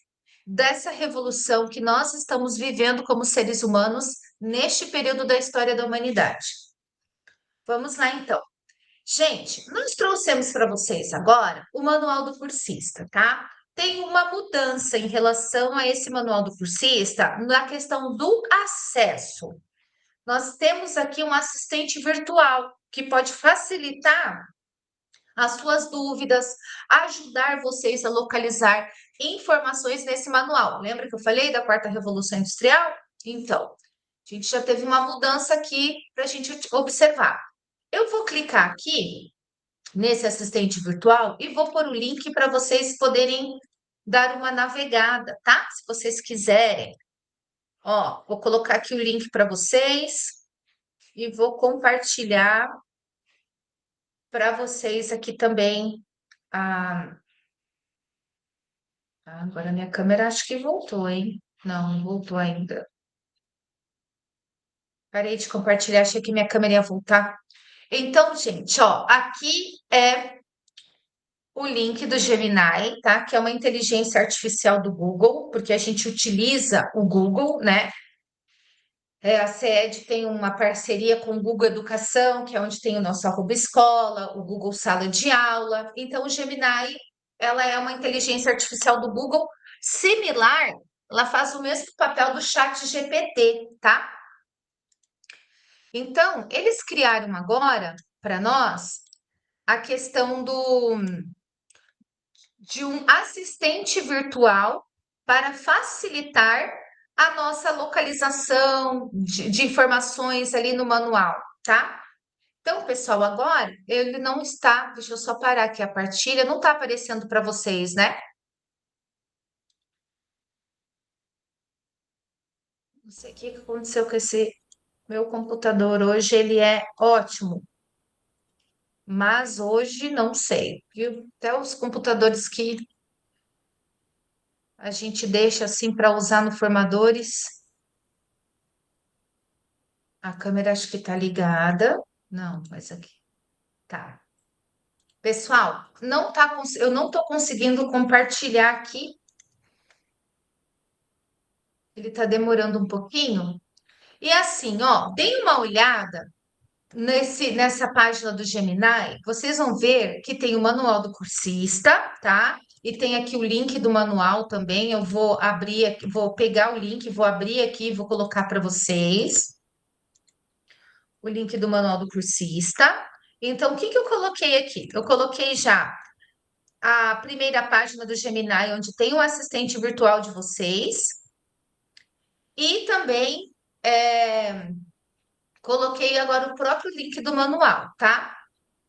dessa revolução que nós estamos vivendo como seres humanos neste período da história da humanidade. Vamos lá, então. Gente, nós trouxemos para vocês agora o manual do cursista, tá? tem uma mudança em relação a esse manual do cursista na questão do acesso. Nós temos aqui um assistente virtual que pode facilitar as suas dúvidas, ajudar vocês a localizar informações nesse manual. Lembra que eu falei da quarta revolução industrial? Então, a gente já teve uma mudança aqui para a gente observar. Eu vou clicar aqui nesse assistente virtual e vou pôr o link para vocês poderem dar uma navegada, tá? Se vocês quiserem. Ó, vou colocar aqui o link para vocês e vou compartilhar para vocês aqui também. Agora minha câmera acho que voltou, hein? Não voltou ainda. Parei de compartilhar, achei que minha câmera ia voltar. Então, gente, ó, aqui é o link do Gemini, tá? Que é uma inteligência artificial do Google, porque a gente utiliza o Google, né? A SED tem uma parceria com o Google Educação, que é onde tem o nosso @escola, o Google Sala de Aula. Então, o Gemini, ela é uma inteligência artificial do Google similar, ela faz o mesmo papel do chat GPT, tá? Então, eles criaram agora, para nós, a questão de um assistente virtual para facilitar a nossa localização de informações ali no manual, tá? Então, pessoal, agora ele não está, deixa eu só parar aqui a partilha, não está aparecendo para vocês, né? Não sei o que aconteceu com esse meu computador hoje, ele é ótimo, mas hoje não sei, viu? Até os computadores que a gente deixa assim para usar no formadores. A câmera acho que está ligada. Não, mas aqui. Tá. Pessoal, eu não estou conseguindo compartilhar aqui. Ele está demorando um pouquinho. E assim, ó, deem uma olhada nessa página do Gemini. Vocês vão ver que tem o manual do cursista, tá? E tem aqui o link do manual também. Eu vou abrir aqui, vou pegar o link, vou abrir aqui e vou colocar para vocês. O link do manual do cursista. Então, o que eu coloquei aqui? Eu coloquei já a primeira página do Gemini, onde tem o assistente virtual de vocês. E também coloquei agora o próprio link do manual, tá?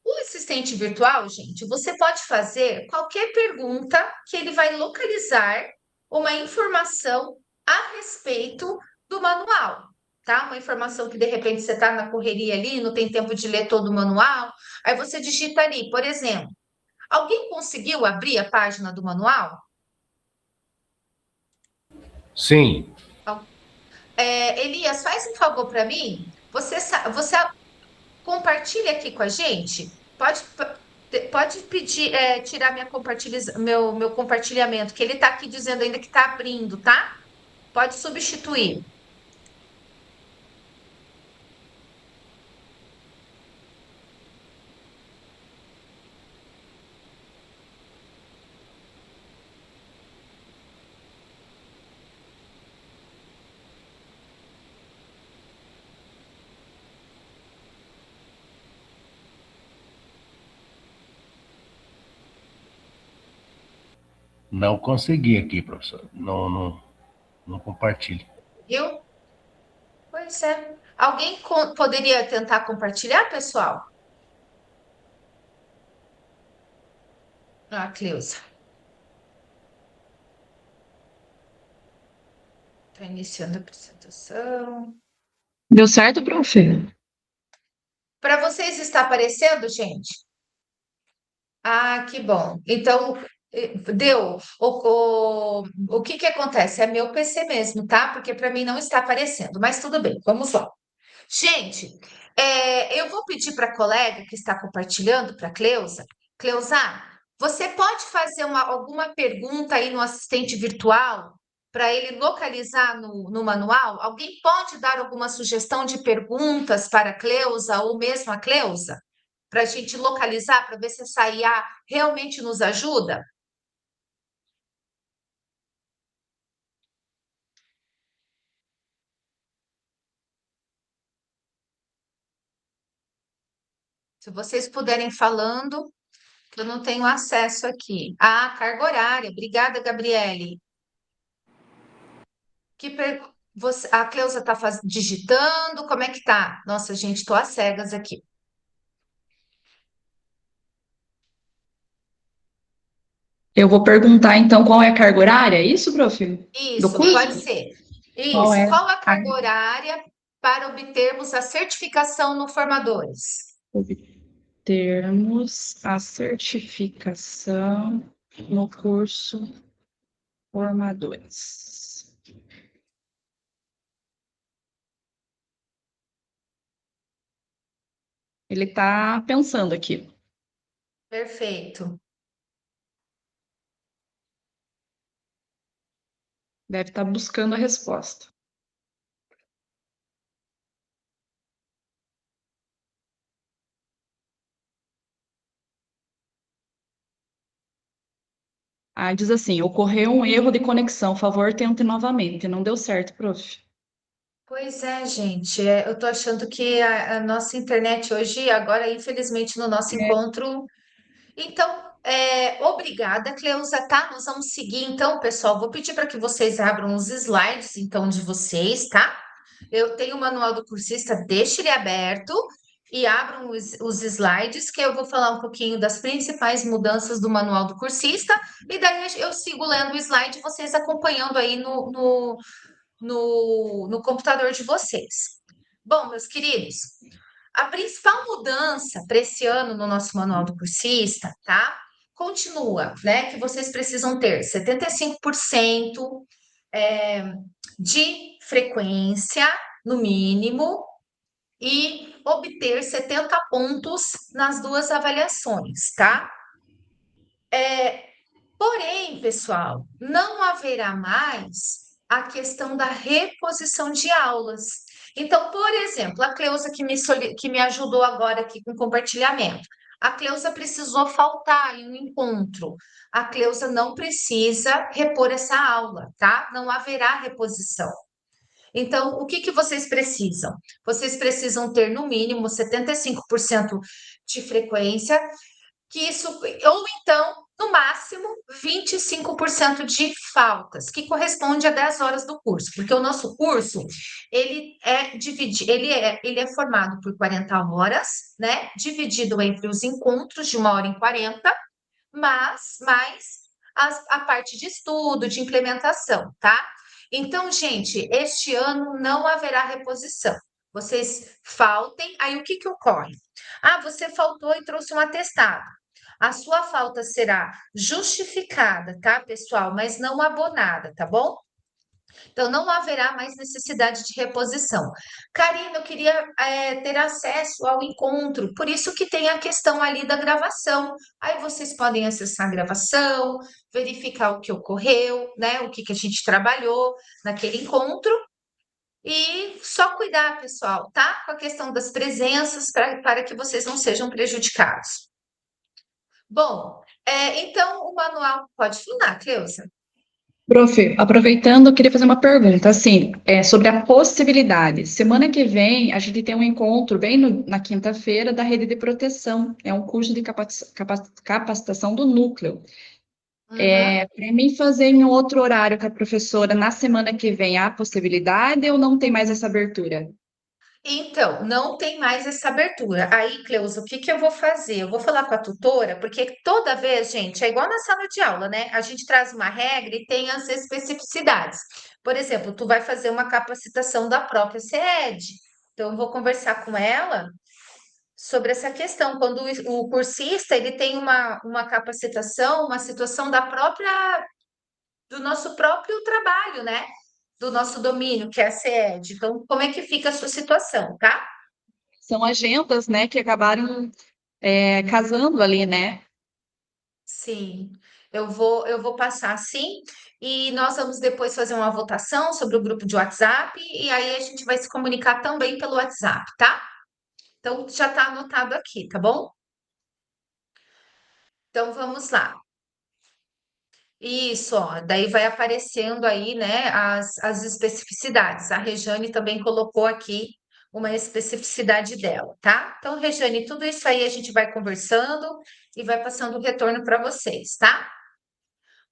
O assistente virtual, gente, você pode fazer qualquer pergunta que ele vai localizar uma informação a respeito do manual, tá? Uma informação que de repente você está na correria ali, não tem tempo de ler todo o manual, aí você digita ali, por exemplo, alguém conseguiu abrir a página do manual? Sim. Elias, faz um favor para mim. Você compartilha aqui com a gente. Pode pedir, tirar meu compartilhamento, que ele está aqui dizendo ainda que está abrindo, tá? Pode substituir. Não consegui aqui, professor. Não compartilhe. Viu? Pois é. Alguém poderia tentar compartilhar, pessoal? Cleusa. Está iniciando a apresentação. Deu certo, prof? Para vocês está aparecendo, gente? Que bom. Então, deu. O que acontece? É meu PC mesmo, tá? Porque para mim não está aparecendo, mas tudo bem, vamos lá. Gente, eu vou pedir para a colega que está compartilhando, para a Cleusa. Cleusa, você pode fazer alguma pergunta aí no assistente virtual para ele localizar no manual? Alguém pode dar alguma sugestão de perguntas para a Cleusa ou mesmo a Cleusa? Para a gente localizar, para ver se essa IA realmente nos ajuda? Se vocês puderem falando, que eu não tenho acesso aqui. Ah, carga horária. Obrigada, Gabriele. A Cleusa está digitando, como é que tá? Nossa, gente, estou às cegas aqui. Eu vou perguntar então qual é a carga horária, é isso, prof? Do Isso, pode curso? ser. Qual Isso. é Qual a a carga horária para obtermos a certificação no Formadores? obtermos a certificação no curso Formadores? Ele está pensando aqui. Perfeito. Deve estar buscando a resposta. Ah, diz assim, ocorreu um erro de conexão, favor, tente novamente. Não deu certo, prof. Pois é, gente. Eu tô achando que a nossa internet hoje, agora, infelizmente, no nosso encontro. Então, obrigada, Cleusa, tá? Nós vamos seguir, então, pessoal. Vou pedir para que vocês abram os slides, então, de vocês, tá? Eu tenho o manual do cursista, deixe ele aberto e abram os slides, que eu vou falar um pouquinho das principais mudanças do manual do cursista, e daí eu sigo lendo o slide, vocês acompanhando aí no computador de vocês. Bom, meus queridos, a principal mudança para esse ano no nosso manual do cursista, tá? Continua, né? Que vocês precisam ter 75% de frequência, no mínimo, e obter 70 pontos nas duas avaliações, tá? Porém, pessoal, não haverá mais a questão da reposição de aulas. Então, por exemplo, a Cleusa que me ajudou agora aqui com compartilhamento. A Cleusa precisou faltar em um encontro. A Cleusa não precisa repor essa aula, tá? Não haverá reposição. Então, o que que vocês precisam? Vocês precisam ter no mínimo 75% de frequência, que isso, ou então, no máximo, 25% de faltas, que corresponde a 10 horas do curso, porque o nosso curso, ele é dividido, ele é formado por 40 horas, né? Dividido entre os encontros de 1 hora e 40, mas mais a parte de estudo, de implementação, tá? Então, gente, este ano não haverá reposição. Vocês faltem, aí o que que ocorre? Ah, você faltou e trouxe um atestado. A sua falta será justificada, tá, pessoal? Mas não abonada, tá bom? Então, não haverá mais necessidade de reposição. Karina, eu queria ter acesso ao encontro, por isso que tem a questão ali da gravação. Aí vocês podem acessar a gravação, verificar o que ocorreu, né? O que que a gente trabalhou naquele encontro. E só cuidar, pessoal, tá? Com a questão das presenças para que vocês não sejam prejudicados. Bom, então o manual pode falar, Cleusa. Prof, aproveitando, eu queria fazer uma pergunta, assim, sobre a possibilidade. Semana que vem, a gente tem um encontro, bem na quinta-feira, da rede de proteção. É um curso de capacitação do núcleo. Uhum. Para mim fazer em outro horário com a professora, na semana que vem, há possibilidade ou não tem mais essa abertura? Então, não tem mais essa abertura. Aí, Cleusa, o que que eu vou fazer? Eu vou falar com a tutora, porque toda vez, gente, é igual na sala de aula, né? A gente traz uma regra e tem as especificidades. Por exemplo, tu vai fazer uma capacitação da própria CED. Então, eu vou conversar com ela sobre essa questão. Quando o cursista, ele tem uma capacitação, uma situação do nosso próprio trabalho, né? Do nosso domínio, que é a CED. Então, como é que fica a sua situação, tá? São agendas, né, que acabaram casando ali, né? Sim, eu vou passar sim, e nós vamos depois fazer uma votação sobre o grupo de WhatsApp, e aí a gente vai se comunicar também pelo WhatsApp, tá? Então, já está anotado aqui, tá bom? Então, vamos lá. Isso, ó, daí vai aparecendo aí, né, as especificidades. A Rejane também colocou aqui uma especificidade dela, tá? Então, Regiane, tudo isso aí a gente vai conversando e vai passando o retorno para vocês, tá?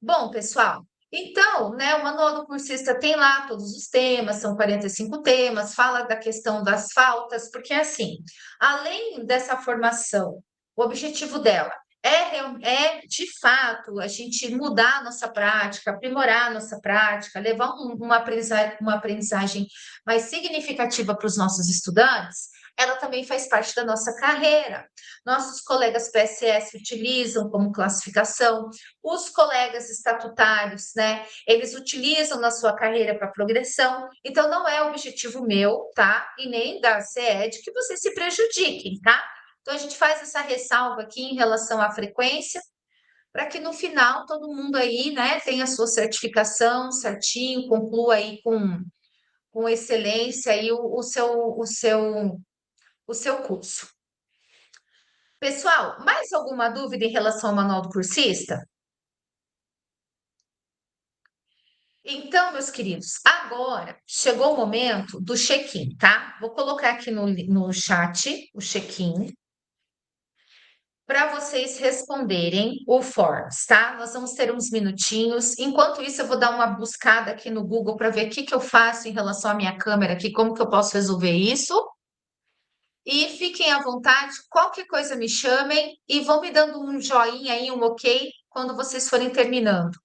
Bom, pessoal, então, né, o manual do cursista tem lá todos os temas, são 45 temas, fala da questão das faltas, porque assim, além dessa formação, o objetivo dela é de fato a gente mudar a nossa prática, aprimorar a nossa prática, levar uma aprendizagem mais significativa para os nossos estudantes, ela também faz parte da nossa carreira. Nossos colegas PSS utilizam como classificação, os colegas estatutários, né? Eles utilizam na sua carreira para progressão. Então, não é objetivo meu, tá? E nem da CED que vocês se prejudiquem, tá? Então, a gente faz essa ressalva aqui em relação à frequência, para que no final todo mundo aí, né, tenha a sua certificação certinho, conclua aí com excelência aí o seu curso. Pessoal, mais alguma dúvida em relação ao manual do cursista? Então, meus queridos, agora chegou o momento do check-in, tá? Vou colocar aqui no chat o check-in para vocês responderem o Forms, tá? Nós vamos ter uns minutinhos. Enquanto isso, eu vou dar uma buscada aqui no Google para ver o que que eu faço em relação à minha câmera aqui, como que eu posso resolver isso. E fiquem à vontade, qualquer coisa me chamem e vão me dando um joinha aí, um ok, quando vocês forem terminando.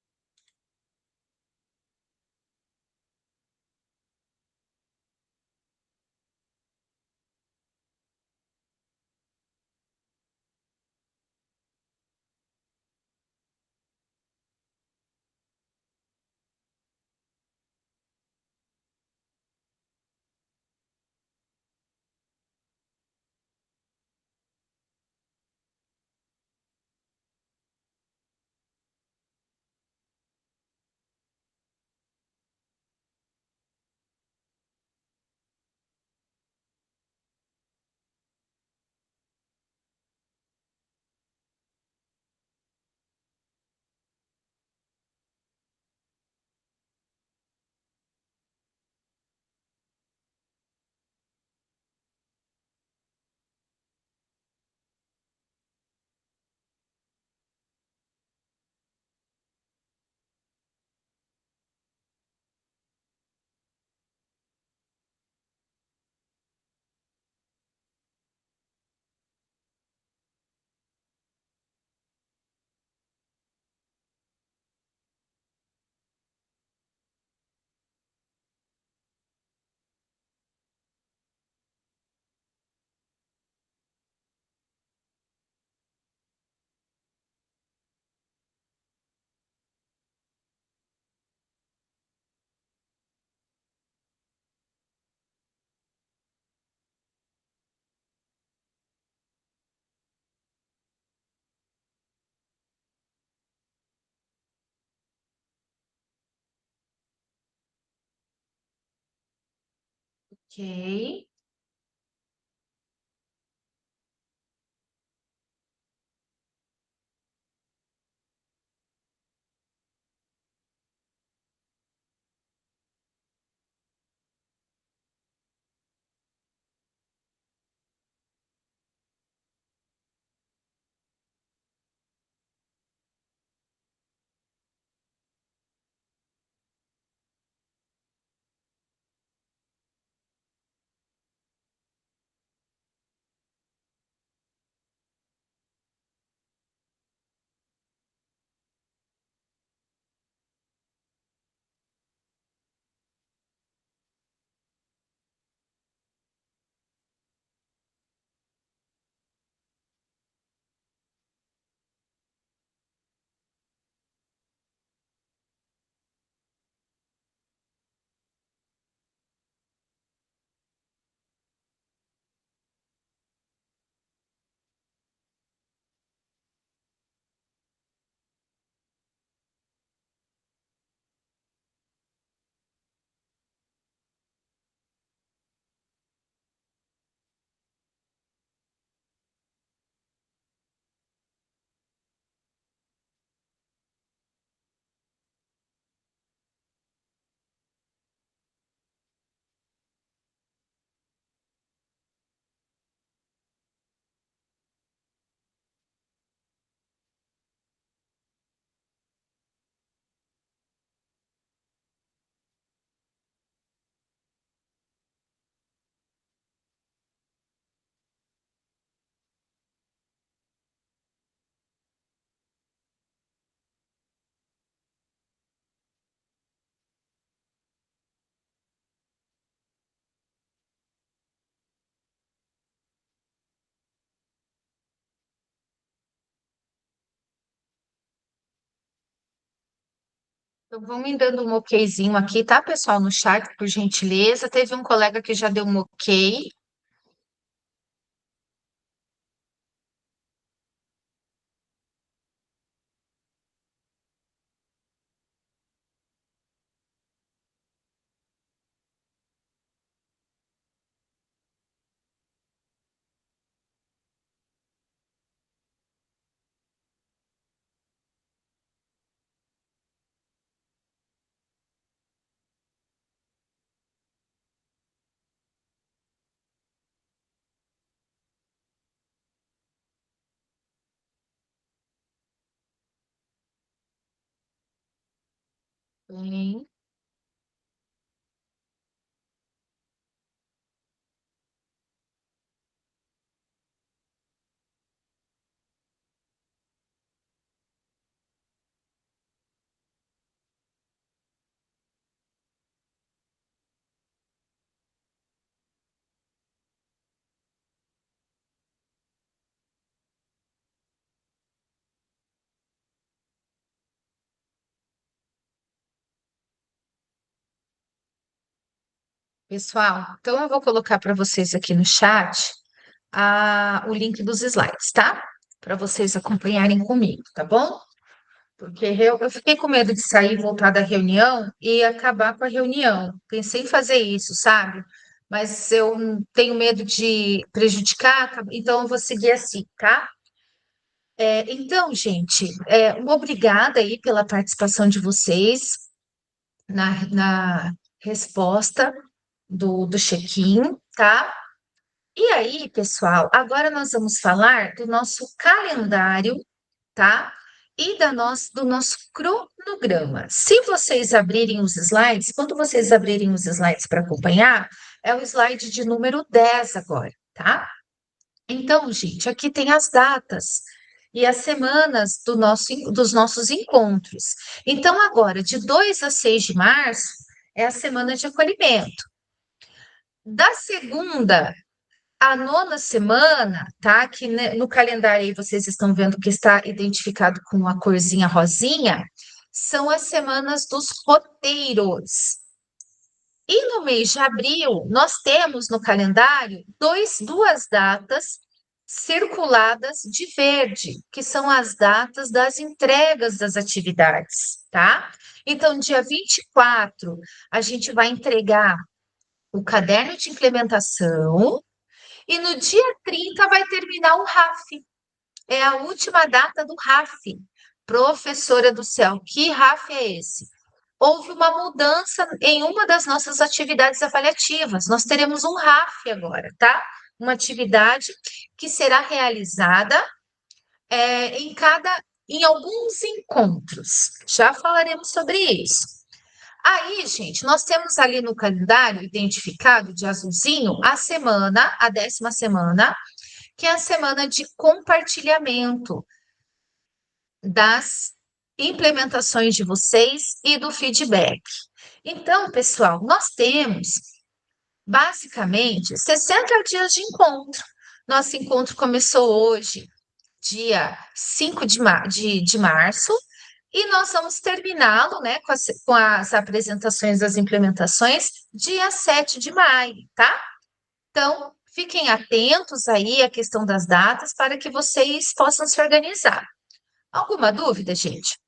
Ok. Então, vão me dando um okzinho aqui, tá, pessoal, no chat, por gentileza. Teve um colega que já deu um ok. Bem, pessoal, então eu vou colocar para vocês aqui no chat o link dos slides, tá? Para vocês acompanharem comigo, tá bom? Porque eu fiquei com medo de sair e voltar da reunião e acabar com a reunião. Pensei em fazer isso, sabe? Mas eu tenho medo de prejudicar, então eu vou seguir assim, tá? Então, gente, obrigada aí pela participação de vocês na resposta do check-in, tá? E aí, pessoal, agora nós vamos falar do nosso calendário, tá? E do nosso cronograma. Se vocês abrirem os slides, quando vocês abrirem os slides para acompanhar, é o slide de número 10 agora, tá? Então, gente, aqui tem as datas e as semanas dos nossos encontros. Então, agora, de 2 a 6 de março, é a semana de acolhimento. Da segunda à nona semana, tá? Que no calendário aí vocês estão vendo que está identificado com a corzinha rosinha, são as semanas dos roteiros. E no mês de abril, nós temos no calendário duas datas circuladas de verde, que são as datas das entregas das atividades, tá? Então, dia 24, a gente vai entregar o caderno de implementação, e no dia 30 vai terminar o RAF. É a última data do RAF. Professora do céu, que RAF é esse? Houve uma mudança em uma das nossas atividades avaliativas. Nós teremos um RAF agora, tá? Uma atividade que será realizada em alguns encontros. Já falaremos sobre isso. Aí, gente, nós temos ali no calendário identificado de azulzinho a 10ª semana, que é a semana de compartilhamento das implementações de vocês e do feedback. Então, pessoal, nós temos basicamente 60 dias de encontro. Nosso encontro começou hoje, dia 5 de março, e nós vamos terminá-lo, né, com as apresentações das implementações, dia 7 de maio, tá? Então, fiquem atentos aí à questão das datas para que vocês possam se organizar. Alguma dúvida, gente?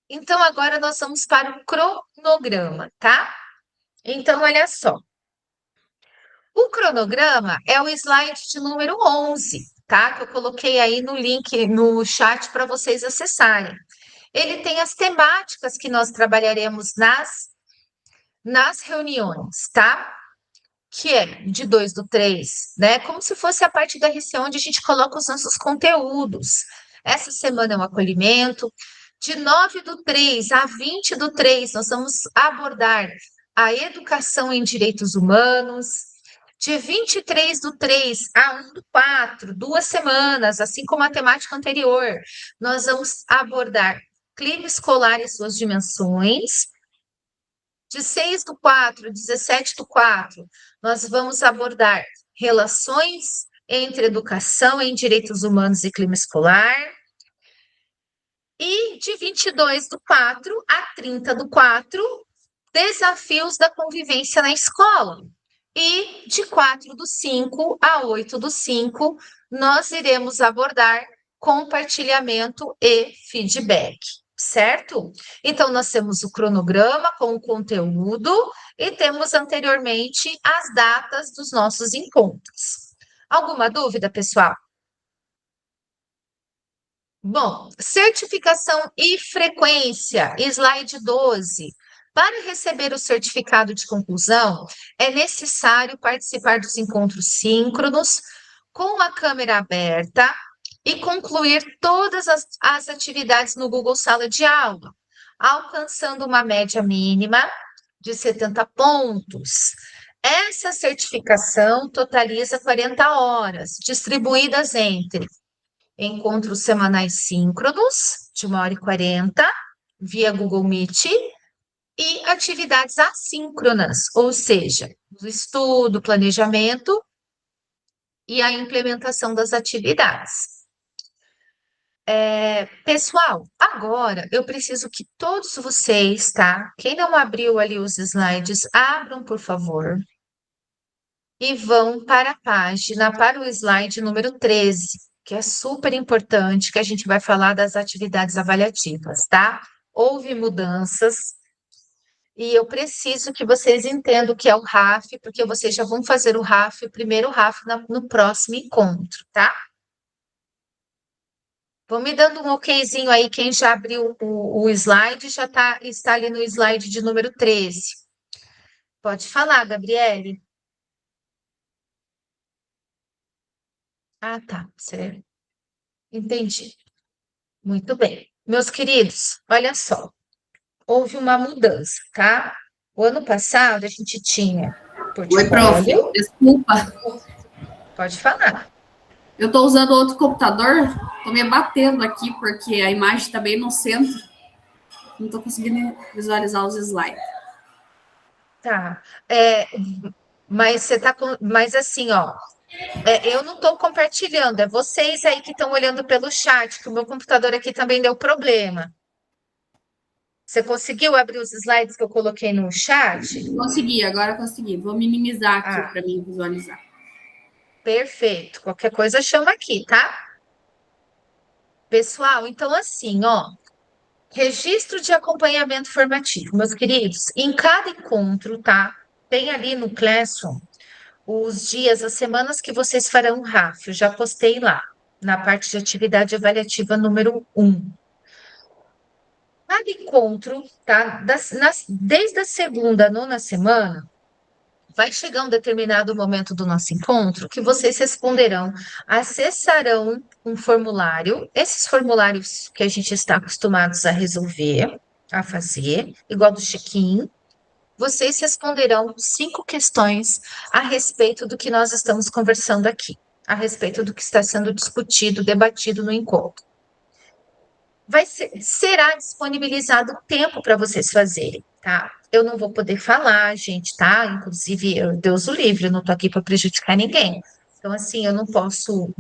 Então, agora nós vamos para o cronograma, tá? Então, olha só. O cronograma é o slide de número 11, tá? Que eu coloquei aí no link, no chat para vocês acessarem. Ele tem as temáticas que nós trabalharemos nas reuniões, tá? Que é de 2/3, né? Como se fosse a parte da RC onde a gente coloca os nossos conteúdos. Essa semana é um acolhimento. De 9/3 a 20/3, nós vamos abordar a educação em direitos humanos. De 23/3 a 1/4, 2 semanas, assim como a temática anterior, nós vamos abordar clima escolar e suas dimensões. De 6/4 a 17/4, nós vamos abordar relações entre educação em direitos humanos e clima escolar. E de 22/4 a 30/4, desafios da convivência na escola. E de 4/5 a 8/5, nós iremos abordar compartilhamento e feedback, certo? Então, nós temos o cronograma com o conteúdo e temos anteriormente as datas dos nossos encontros. Alguma dúvida, pessoal? Bom, certificação e frequência, slide 12. Para receber o certificado de conclusão, é necessário participar dos encontros síncronos com a câmera aberta e concluir todas as atividades no Google Sala de Aula, alcançando uma média mínima de 70 pontos. Essa certificação totaliza 40 horas, distribuídas entre encontros semanais síncronos, de 1h40, via Google Meet, e atividades assíncronas, ou seja, o estudo, planejamento e a implementação das atividades. Pessoal, agora eu preciso que todos vocês, tá? Quem não abriu ali os slides, abram, por favor, e vão para a página, para o slide número 13, que é super importante, que a gente vai falar das atividades avaliativas, tá? Houve mudanças, e eu preciso que vocês entendam o que é o RAF, porque vocês já vão fazer o RAF, o primeiro RAF no próximo encontro, tá? Vão me dando um okzinho aí, quem já abriu o slide, já está ali no slide de número 13. Pode falar, Gabriele. Ah, tá, certo. Entendi. Muito bem. Meus queridos, olha só, houve uma mudança, tá? O ano passado a gente tinha Oi, prof. portfólio. Desculpa. Pode falar. Eu estou usando outro computador, estou me batendo aqui porque a imagem está bem no centro. Não estou conseguindo visualizar os slides. Tá. Mas você tá com. Mas assim, ó. Eu não estou compartilhando, é vocês aí que estão olhando pelo chat, que o meu computador aqui também deu problema. Você conseguiu abrir os slides que eu coloquei no chat? Consegui, agora consegui. Vou minimizar aqui Ah. para mim visualizar. Perfeito. Qualquer coisa chama aqui, tá? Pessoal, então assim, ó. Registro de acompanhamento formativo, meus queridos. Em cada encontro, tá? Tem ali no Classroom os dias, as semanas que vocês farão o RAF. Eu já postei lá, na parte de atividade avaliativa número 1. Cada encontro, tá? Desde a segunda à nona semana, vai chegar um determinado momento do nosso encontro que vocês responderão, acessarão um formulário, esses formulários que a gente está acostumados a resolver, a fazer, igual do check-in, vocês responderão 5 questões a respeito do que nós estamos conversando aqui, a respeito do que está sendo discutido, debatido no encontro. Será disponibilizado tempo para vocês fazerem, tá? Eu não vou poder falar, gente, tá? Inclusive, Deus o livre, eu não tô aqui para prejudicar ninguém. Então, assim, eu não posso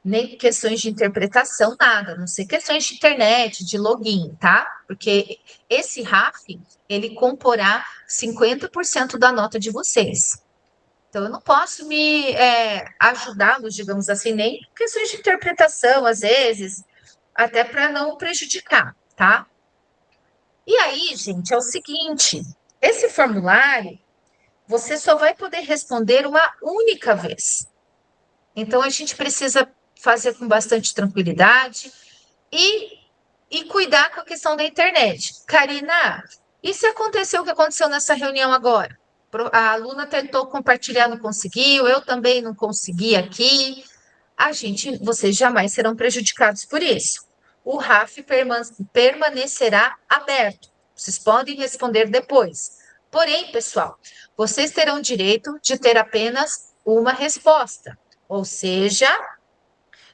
nem questões de interpretação, nada, a não ser questões de internet, de login, tá? Porque esse RAF, ele comporá 50% da nota de vocês. Então, eu não posso ajudá-los, digamos assim, nem questões de interpretação, às vezes, até para não prejudicar, tá? E aí, gente, é o seguinte, esse formulário, você só vai poder responder uma única vez. Então, a gente precisa fazer com bastante tranquilidade e cuidar com a questão da internet. Karina, e se aconteceu o que aconteceu nessa reunião agora? A aluna tentou compartilhar, não conseguiu, eu também não consegui aqui. Vocês jamais serão prejudicados por isso. O RAF permanecerá aberto. Vocês podem responder depois. Porém, pessoal, vocês terão direito de ter apenas uma resposta. Ou seja,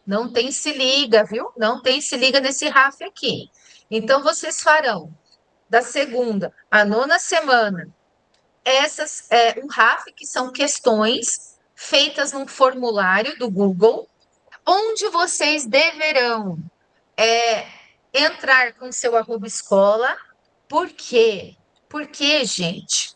não tem se liga, viu? Não tem se liga nesse RAF aqui. Então, vocês farão da segunda à nona semana um RAF, que são questões feitas num formulário do Google, onde vocês deverão entrar com seu @escola. Por quê? Porque, gente,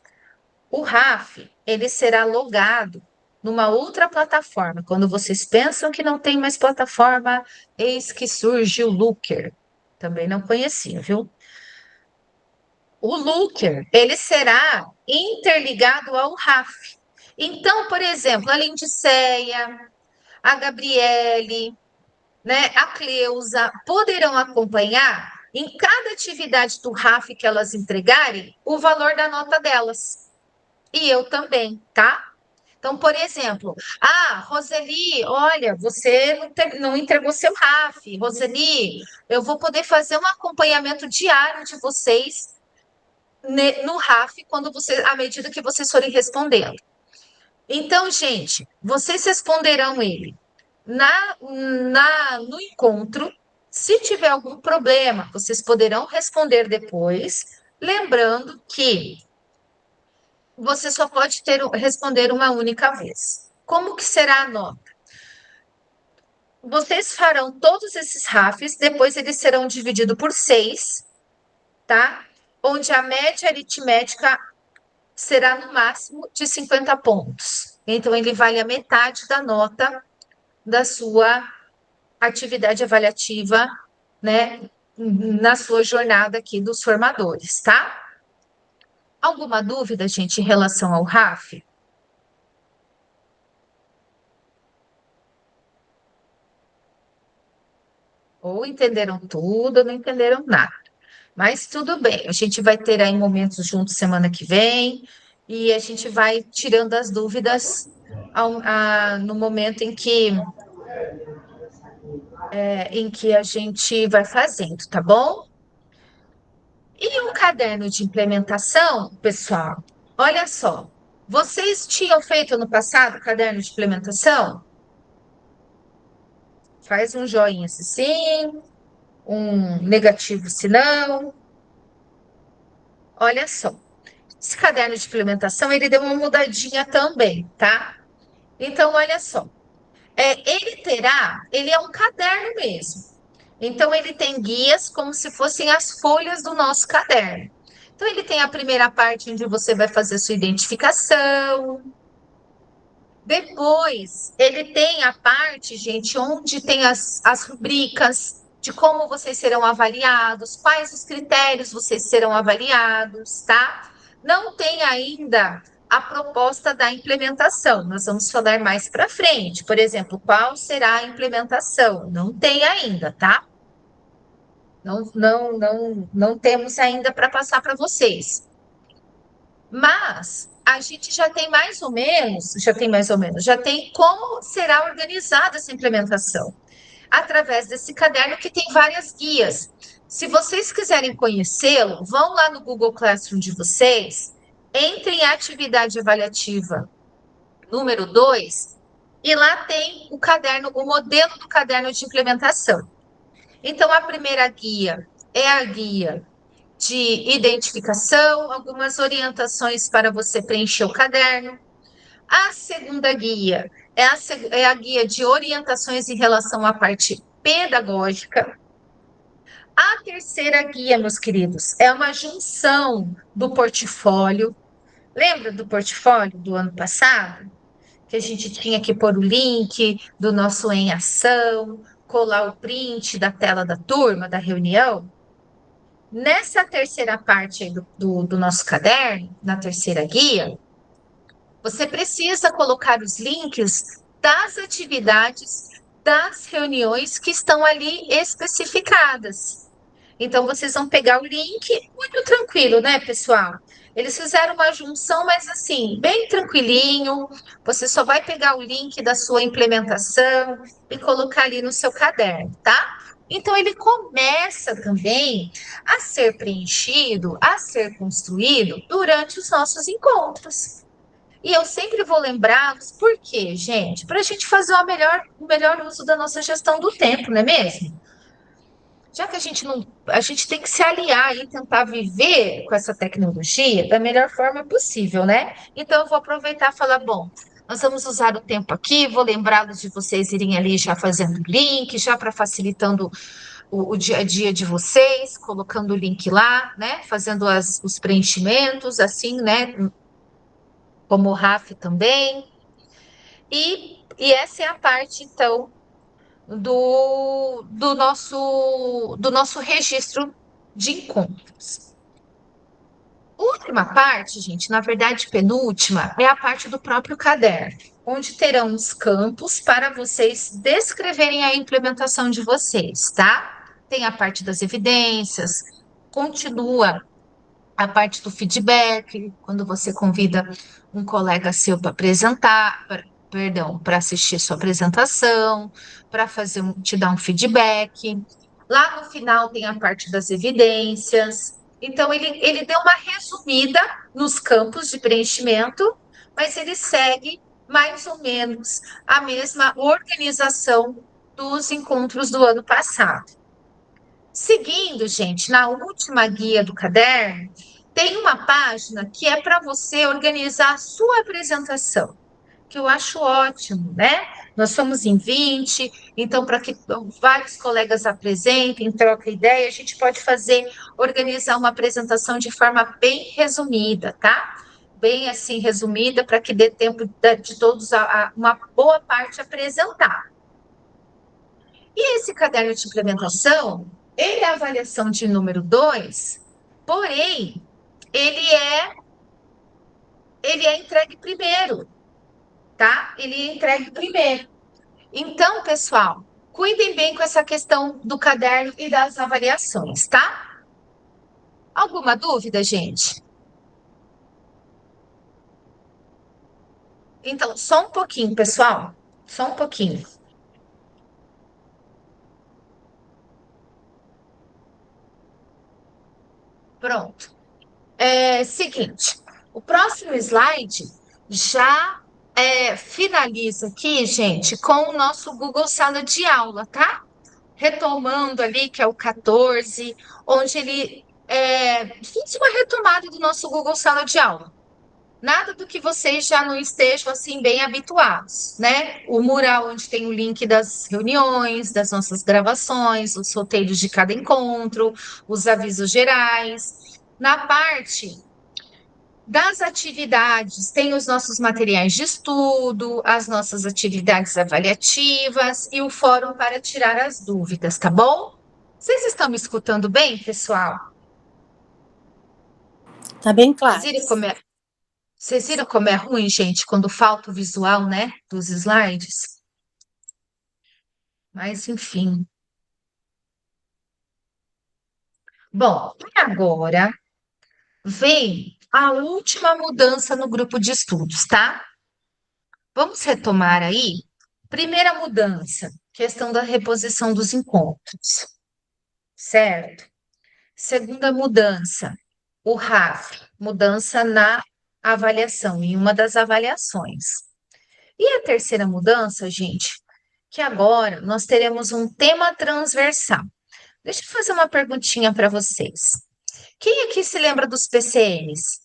o RAF, ele será logado numa outra plataforma. Quando vocês pensam que não tem mais plataforma, eis que surge o Looker. Também não conhecia, viu? O Looker, ele será interligado ao RAF. Então, por exemplo, a Lindicéia, a Gabriele, né, a Cleusa, poderão acompanhar em cada atividade do RAF que elas entregarem o valor da nota delas. E eu também, tá? Então, por exemplo, Roseli, olha, você não entregou seu RAF. Roseli, eu vou poder fazer um acompanhamento diário de vocês no RAF à medida que vocês forem respondendo. Então, gente, vocês responderão ele no encontro. Se tiver algum problema, vocês poderão responder depois, lembrando que você só pode responder uma única vez. Como que será a nota? Vocês farão todos esses RAFs, depois eles serão divididos por 6, tá? Onde a média aritmética será no máximo de 50 pontos. Então, ele vale a metade da nota da sua atividade avaliativa, né? Na sua jornada aqui dos formadores, tá? Alguma dúvida, gente, em relação ao RAF? Ou entenderam tudo, ou não entenderam nada. Mas tudo bem, a gente vai ter aí momentos juntos semana que vem, e a gente vai tirando as dúvidas no momento em que a gente vai fazendo, tá bom? E o caderno de implementação, pessoal, olha só, vocês tinham feito no passado o caderno de implementação? Faz um joinha se sim, um negativo se não. Olha só, esse caderno de implementação, ele deu uma mudadinha também, tá? Então, olha só, ele é um caderno mesmo. Então, ele tem guias como se fossem as folhas do nosso caderno. Então, ele tem a primeira parte onde você vai fazer sua identificação. Depois, ele tem a parte, gente, onde tem as rubricas de como vocês serão avaliados, quais os critérios vocês serão avaliados, tá? Não tem ainda a proposta da implementação. Nós vamos falar mais para frente. Por exemplo, qual será a implementação? Não tem ainda, tá? Não temos ainda para passar para vocês. Mas a gente já tem como será organizada essa implementação, através desse caderno que tem várias guias. Se vocês quiserem conhecê-lo, vão lá no Google Classroom de vocês, entrem em atividade avaliativa número 2, e lá tem o modelo do caderno de implementação. Então, a primeira guia é a guia de identificação, algumas orientações para você preencher o caderno. A segunda guia é a guia de orientações em relação à parte pedagógica. A terceira guia, meus queridos, é uma junção do portfólio. Lembra do portfólio do ano passado? Que a gente tinha que pôr o link do nosso em ação, colar o print da tela da turma, da reunião. Nessa terceira parte aí do nosso caderno, na terceira guia, você precisa colocar os links das atividades, das reuniões que estão ali especificadas. Então, vocês vão pegar o link, muito tranquilo, né, pessoal? Eles fizeram uma junção, mas assim, bem tranquilinho. Você só vai pegar o link da sua implementação e colocar ali no seu caderno, tá? Então, ele começa também a ser preenchido, a ser construído durante os nossos encontros. E eu sempre vou lembrá-los, por quê, gente? Para a gente fazer o melhor uso da nossa gestão do tempo, não é mesmo? Já que a gente tem que se aliar e tentar viver com essa tecnologia da melhor forma possível, né? Então, eu vou aproveitar e falar, bom, nós vamos usar o tempo aqui, vou lembrá-los de vocês irem ali já fazendo o link, já para facilitando o dia a dia de vocês, colocando o link lá, né? Fazendo os preenchimentos, assim, né? Como o RAF também. E essa é a parte, então, do nosso registro de encontros. Última parte, gente, na verdade, penúltima, é a parte do próprio caderno, onde terão os campos para vocês descreverem a implementação de vocês, tá? Tem a parte das evidências, continua a parte do feedback, quando você convida um colega seu para apresentar, perdão, para assistir sua apresentação, para te dar um feedback. Lá no final tem a parte das evidências. Então, ele deu uma resumida nos campos de preenchimento, mas ele segue mais ou menos a mesma organização dos encontros do ano passado. Seguindo, gente, na última guia do caderno, tem uma página que é para você organizar a sua apresentação, que eu acho ótimo, né? Nós somos em 20, então, para que vários colegas apresentem, troquem ideia, a gente pode organizar uma apresentação de forma bem resumida, tá? Bem assim, resumida, para que dê tempo de todos uma boa parte apresentar. E esse caderno de implementação, ele é a avaliação de número 2, porém, ele é entregue primeiro, tá? Ele é entregue primeiro. Então, pessoal, cuidem bem com essa questão do caderno e das avaliações, tá? Alguma dúvida, gente? Então, só um pouquinho, pessoal. Só um pouquinho. Pronto. Seguinte, o próximo slide já finaliza aqui, gente, com o nosso Google Sala de Aula, tá? Retomando ali, que é o 14, onde ele fez uma retomada do nosso Google Sala de Aula. Nada do que vocês já não estejam, assim, bem habituados, né? O mural onde tem o link das reuniões, das nossas gravações, os roteiros de cada encontro, os avisos gerais. Na parte das atividades, tem os nossos materiais de estudo, as nossas atividades avaliativas e o fórum para tirar as dúvidas, tá bom? Vocês estão me escutando bem, pessoal? Tá bem claro. Vocês viram como é ruim, gente, quando falta o visual, né, dos slides? Mas, enfim. Bom, agora vem a última mudança no grupo de estudos, tá? Vamos retomar aí. Primeira mudança, questão da reposição dos encontros, certo? Segunda mudança, o RAF, mudança na avaliação, em uma das avaliações. E a terceira mudança, gente, que agora nós teremos um tema transversal. Deixa eu fazer uma perguntinha para vocês. Quem aqui se lembra dos PCNs?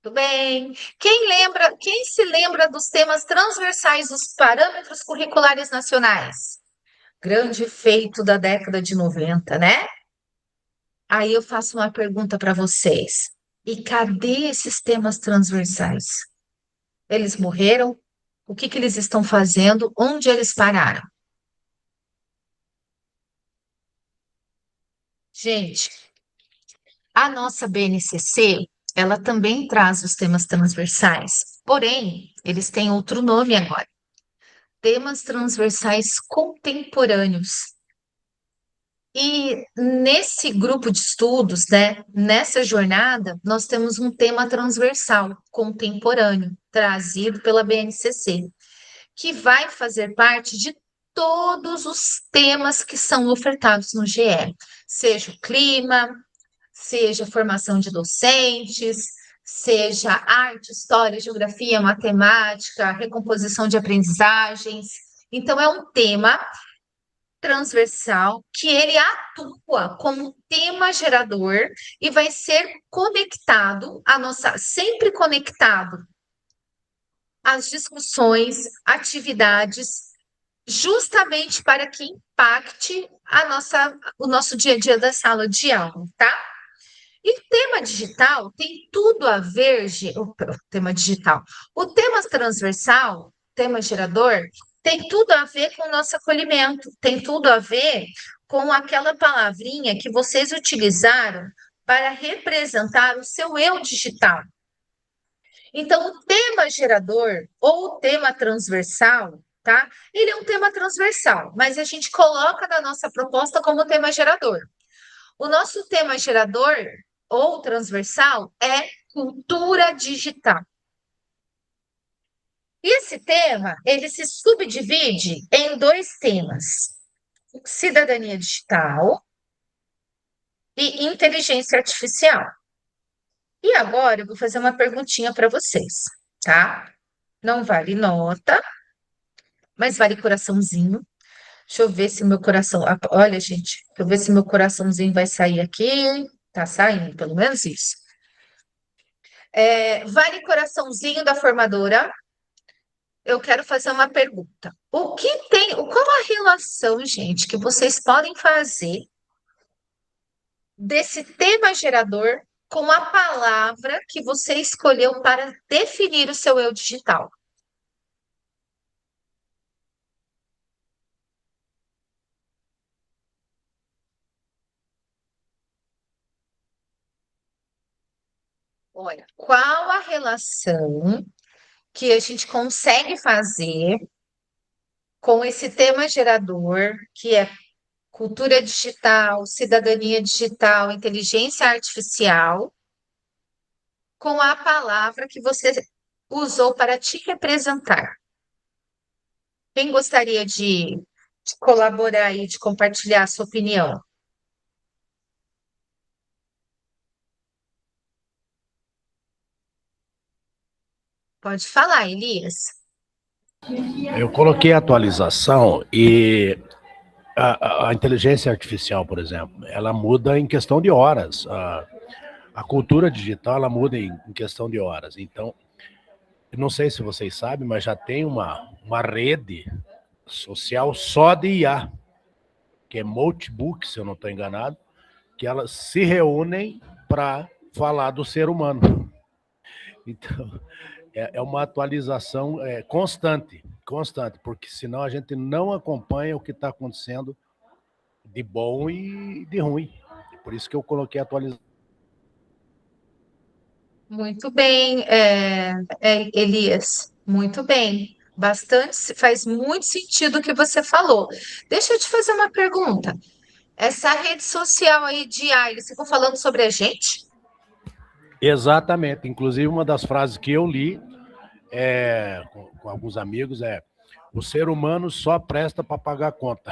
Tudo bem. Quem se lembra dos temas transversais dos parâmetros curriculares nacionais? Grande feito da década de 90, né? Aí eu faço uma pergunta para vocês. E cadê esses temas transversais? Eles morreram? O que eles estão fazendo? Onde eles pararam? Gente, a nossa BNCC, ela também traz os temas transversais, porém, eles têm outro nome agora. Temas transversais contemporâneos. E nesse grupo de estudos, né, nessa jornada, nós temos um tema transversal contemporâneo, trazido pela BNCC, que vai fazer parte de todos os temas que são ofertados no GE, seja o clima, seja formação de docentes, seja arte, história, geografia, matemática, recomposição de aprendizagens. Então, é um tema transversal que ele atua como tema gerador e vai ser conectado, sempre conectado as discussões, atividades, justamente para que impacte o nosso dia a dia da sala de aula, tá? E tema digital tem tudo a ver, o tema digital, o tema transversal, tema gerador, tem tudo a ver com o nosso acolhimento, tem tudo a ver com aquela palavrinha que vocês utilizaram para representar o seu eu digital. Então, o tema gerador ou o tema transversal, tá? Ele é um tema transversal, mas a gente coloca na nossa proposta como tema gerador. O nosso tema gerador ou transversal é cultura digital. E esse tema, ele se subdivide em 2 temas: cidadania digital e inteligência artificial. E agora eu vou fazer uma perguntinha para vocês, tá? Não vale nota, mas vale coraçãozinho. Deixa eu ver se meu coração. Olha, gente, deixa eu ver se meu coraçãozinho vai sair aqui. Tá saindo, pelo menos isso. Vale coraçãozinho da formadora. Eu quero fazer uma pergunta. Qual a relação, gente, que vocês podem fazer desse tema gerador com a palavra que você escolheu para definir o seu eu digital? Olha, qual a relação que a gente consegue fazer com esse tema gerador, que é cultura digital, cidadania digital, inteligência artificial, com a palavra que você usou para te representar? Quem gostaria de colaborar e de compartilhar a sua opinião? Pode falar, Elias. Eu coloquei a atualização e a inteligência artificial, por exemplo, ela muda em questão de horas. A cultura digital, ela muda em questão de horas. Então, não sei se vocês sabem, mas já tem uma rede social só de IA, que é Multibook, se eu não estou enganado, que elas se reúnem para falar do ser humano. Então, é uma atualização constante, porque senão a gente não acompanha o que está acontecendo de bom e de ruim. Por isso que eu coloquei a atualização. Muito bem, Elias, muito bem. Faz muito sentido o que você falou. Deixa eu te fazer uma pergunta. Essa rede social aí de AI, eles ficam falando sobre a gente? Exatamente. Inclusive, uma das frases que eu li com alguns amigos o ser humano só presta para pagar a conta.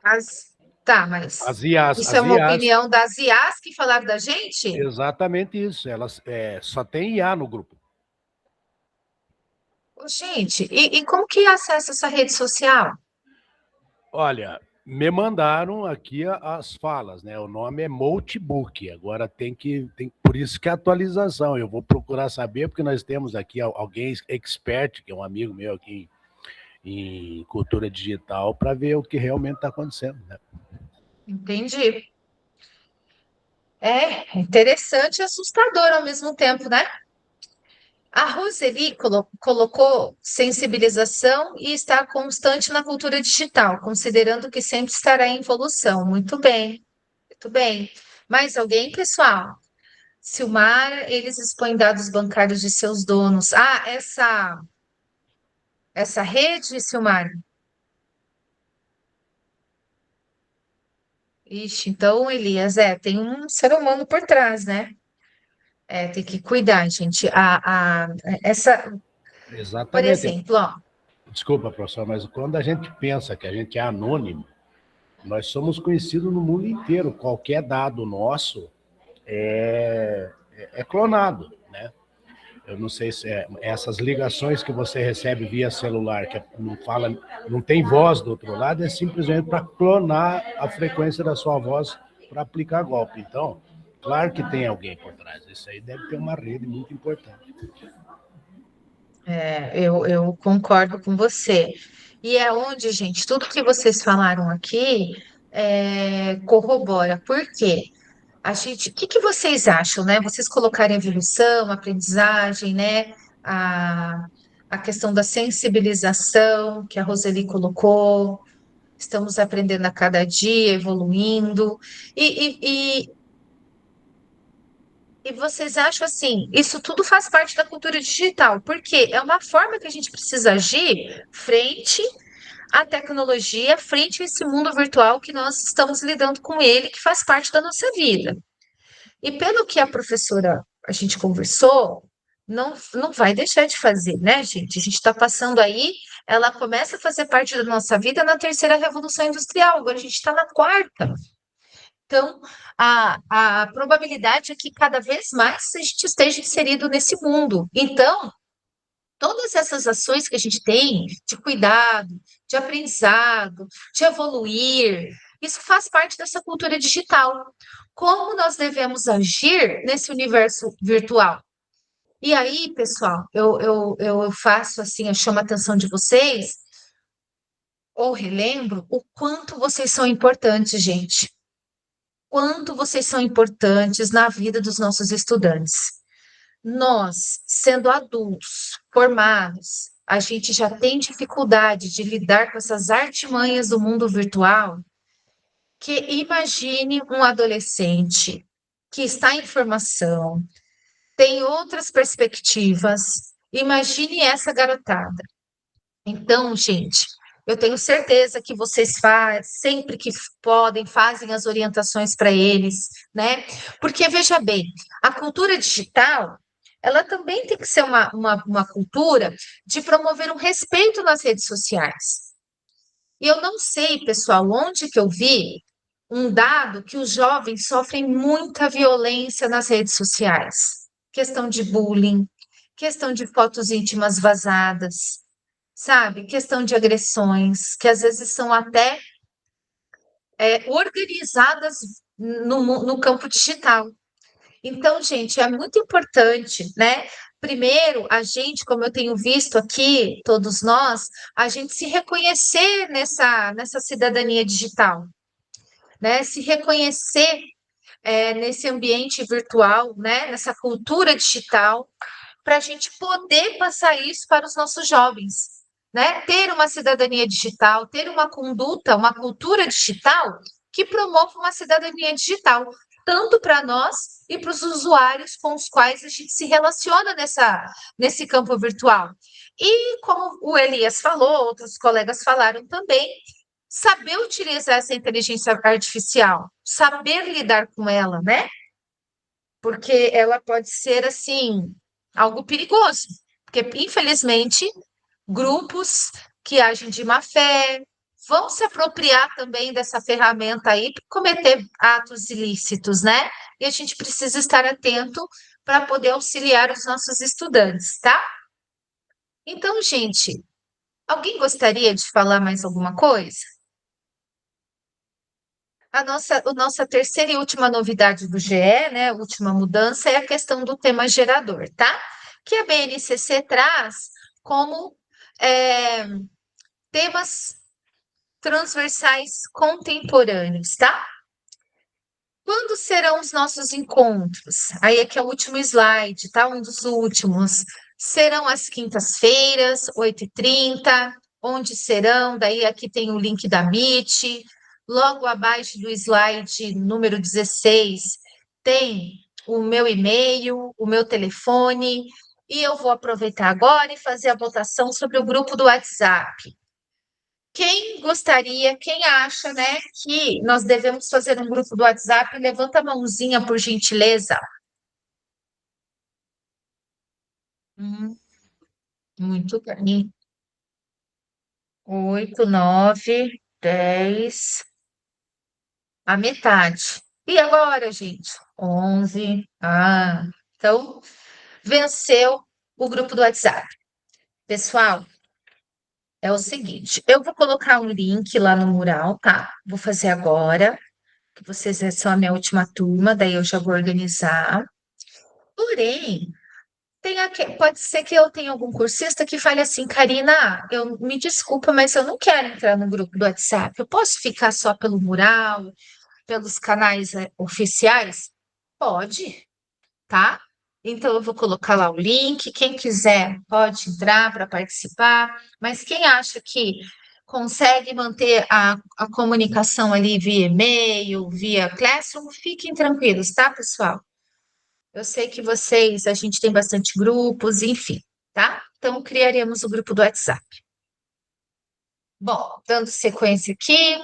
Mas as IAs, isso é uma opinião das IAs que falaram da gente? Exatamente isso. Elas só tem IA no grupo. Gente, e como que acessa essa rede social? Olha, me mandaram aqui as falas, né? O nome é Multibook. Agora por isso que é atualização. Eu vou procurar saber, porque nós temos aqui alguém expert, que é um amigo meu aqui em cultura digital, para ver o que realmente está acontecendo, né? Entendi. É interessante e assustador ao mesmo tempo, né? A Roseli colocou sensibilização e estar constante na cultura digital, considerando que sempre estará em evolução. Muito bem, muito bem. Mais alguém, pessoal? Silmar, eles expõem dados bancários de seus donos. Essa rede, Silmar? Ixi, então, Elias, tem um ser humano por trás, né? Tem que cuidar, gente. Por Exatamente. exemplo, ó. Desculpa, professor, mas quando a gente pensa que a gente é anônimo, nós somos conhecidos no mundo inteiro. Qualquer dado nosso é clonado, né? Eu não sei se essas ligações que você recebe via celular, que não tem voz do outro lado, é simplesmente para clonar a frequência da sua voz para aplicar golpe. Então, claro que tem alguém por trás. Isso aí deve ter uma rede muito importante. Eu concordo com você. E é onde, gente, tudo que vocês falaram aqui corrobora. Por quê? O que que vocês acham, né? Vocês colocarem evolução, aprendizagem, né? A, a questão da sensibilização que a Roseli colocou, estamos aprendendo a cada dia, evoluindo. E vocês acham assim, isso tudo faz parte da cultura digital, porque é uma forma que a gente precisa agir frente à tecnologia, frente a esse mundo virtual que nós estamos lidando com ele, que faz parte da nossa vida. E pelo que a gente conversou, não vai deixar de fazer, né, gente? A gente está passando aí, ela começa a fazer parte da nossa vida na terceira revolução industrial, agora a gente está na quarta. Então, a probabilidade é que cada vez mais a gente esteja inserido nesse mundo. Então, todas essas ações que a gente tem de cuidado, de aprendizado, de evoluir, isso faz parte dessa cultura digital. Como nós devemos agir nesse universo virtual? E aí, pessoal, eu faço assim, eu chamo a atenção de vocês, ou relembro o quanto vocês são importantes, gente. Quanto vocês são importantes na vida dos nossos estudantes. Nós, sendo adultos, formados, a gente já tem dificuldade de lidar com essas artimanhas do mundo virtual, que imagine um adolescente que está em formação, tem outras perspectivas, imagine essa garotada. Então, gente, eu tenho certeza que vocês sempre que podem, fazem as orientações para eles, né? Porque, veja bem, a cultura digital, ela também tem que ser uma cultura de promover um respeito nas redes sociais. E eu não sei, pessoal, onde que eu vi um dado que os jovens sofrem muita violência nas redes sociais. Questão de bullying, questão de fotos íntimas vazadas, sabe? Questão de agressões, que às vezes são até organizadas no campo digital. Então, gente, é muito importante, né? Primeiro, a gente, como eu tenho visto aqui, todos nós, a gente se reconhecer nessa cidadania digital, né? Se reconhecer nesse ambiente virtual, né? Nessa cultura digital, para a gente poder passar isso para os nossos jovens, né? Ter uma cidadania digital, ter uma conduta, uma cultura digital que promova uma cidadania digital, tanto para nós e para os usuários com os quais a gente se relaciona nesse campo virtual. E como o Elias falou, outros colegas falaram também, saber utilizar essa inteligência artificial, saber lidar com ela, né? Porque ela pode ser, assim, algo perigoso. Porque, infelizmente, grupos que agem de má fé vão se apropriar também dessa ferramenta aí para cometer atos ilícitos, né? E a gente precisa estar atento para poder auxiliar os nossos estudantes, tá? Então, gente, alguém gostaria de falar mais alguma coisa? A nossa terceira e última novidade do GE, né, a última mudança, é a questão do tema gerador, tá? Que a BNCC traz como temas transversais contemporâneos, tá? Quando serão os nossos encontros? Aí aqui é o último slide, tá? Um dos últimos. Serão às quintas-feiras, 8h30. Onde serão? Daí aqui tem o link da Meet. Logo abaixo do slide número 16, tem o meu e-mail, o meu telefone. E eu vou aproveitar agora e fazer a votação sobre o grupo do WhatsApp. Quem gostaria, quem acha, né, que nós devemos fazer um grupo do WhatsApp? Levanta a mãozinha, por gentileza. Muito bem. 8, 9, 10, a metade. E agora, gente? 11. Então, venceu o grupo do WhatsApp. Pessoal, é o seguinte, eu vou colocar um link lá no mural, tá? Vou fazer agora, que vocês são a minha última turma, daí eu já vou organizar. Porém, Pode ser que eu tenha algum cursista que fale assim, Karina, eu me desculpa, mas eu não quero entrar no grupo do WhatsApp. Eu posso ficar só pelo mural, pelos canais oficiais? Pode, tá? Então eu vou colocar lá o link. Quem quiser pode entrar para participar, mas quem acha que consegue manter a comunicação ali via e-mail, via Classroom, fiquem tranquilos, tá, pessoal? Eu sei que a gente tem bastante grupos, enfim, tá? Então, criaremos o grupo do WhatsApp. Bom, dando sequência aqui,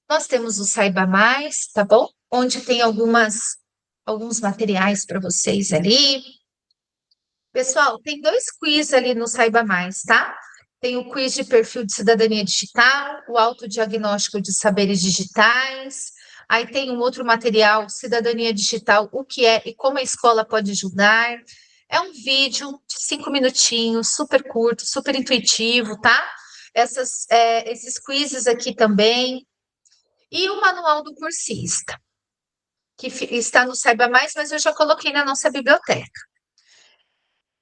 nós temos o Saiba Mais, tá bom? Onde tem alguns materiais para vocês ali. Pessoal, tem 2 quiz ali no Saiba Mais, tá? Tem o quiz de perfil de cidadania digital, o autodiagnóstico de saberes digitais. Aí tem um outro material, Cidadania Digital, o que é e como a escola pode ajudar. É um vídeo de 5 minutinhos, super curto, super intuitivo, tá? Esses quizzes aqui também. E o manual do cursista, que está no Saiba Mais, mas eu já coloquei na nossa biblioteca.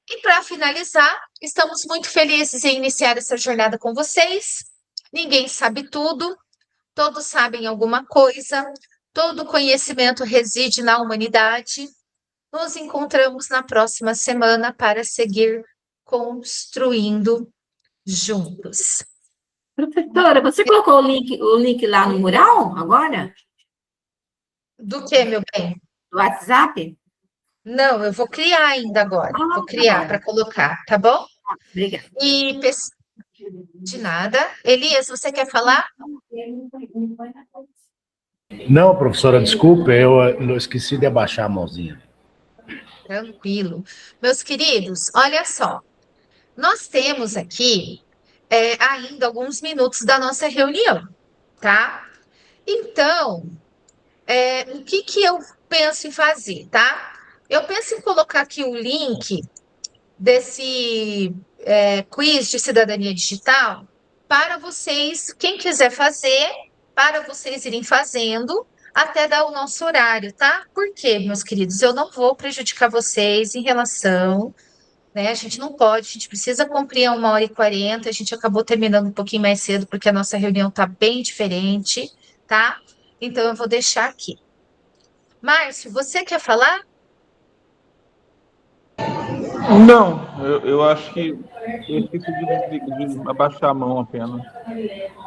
E para finalizar, estamos muito felizes em iniciar essa jornada com vocês. Ninguém sabe tudo, todos sabem alguma coisa, todo conhecimento reside na humanidade. Nos encontramos na próxima semana para seguir construindo juntos. Professora, você colocou o link lá no mural agora? Do que, meu bem? Do WhatsApp? Não, eu vou criar ainda agora. Vou criar para colocar, tá bom? Obrigada. E de nada. Elias, você quer falar? Não, professora, desculpe, eu esqueci de abaixar a mãozinha. Tranquilo. Meus queridos, olha só. Nós temos aqui ainda alguns minutos da nossa reunião, tá? Então, o que que eu penso em fazer, tá? Eu penso em colocar aqui o link desse quiz de cidadania digital para vocês, quem quiser fazer, para vocês irem fazendo até dar o nosso horário, tá? Por quê, meus queridos? Eu não vou prejudicar vocês em relação, né? A gente não pode, a gente precisa cumprir a 1h40, a gente acabou terminando um pouquinho mais cedo, porque a nossa reunião está bem diferente, tá? Então, eu vou deixar aqui. Márcio, você quer falar? Não, eu acho que eu esqueci de abaixar a mão apenas.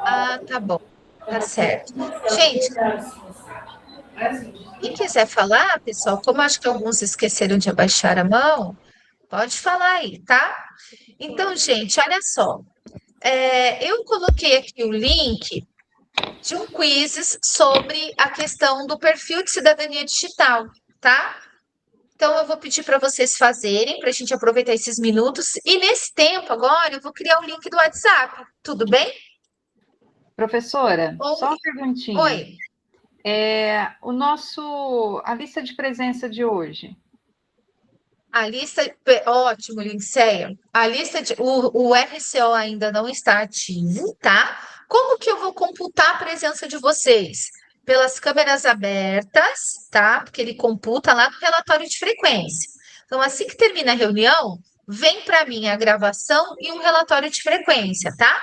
Ah, tá bom, tá certo. Gente, quem quiser falar, pessoal, como acho que alguns esqueceram de abaixar a mão, pode falar aí, tá? Então, gente, olha só. Eu coloquei aqui o link de um quiz sobre a questão do perfil de cidadania digital, tá? Então, eu vou pedir para vocês fazerem, para a gente aproveitar esses minutos. E nesse tempo, agora, eu vou criar o link do WhatsApp. Tudo bem? Professora, Oi. só uma perguntinha. Oi. A lista de presença de hoje. A lista, ótimo, Linceia. A lista o RCO ainda não está ativo, tá? Como que eu vou computar a presença de vocês? Pelas câmeras abertas, tá? Porque ele computa lá no relatório de frequência. Então, assim que termina a reunião, vem para mim a gravação e um relatório de frequência, tá?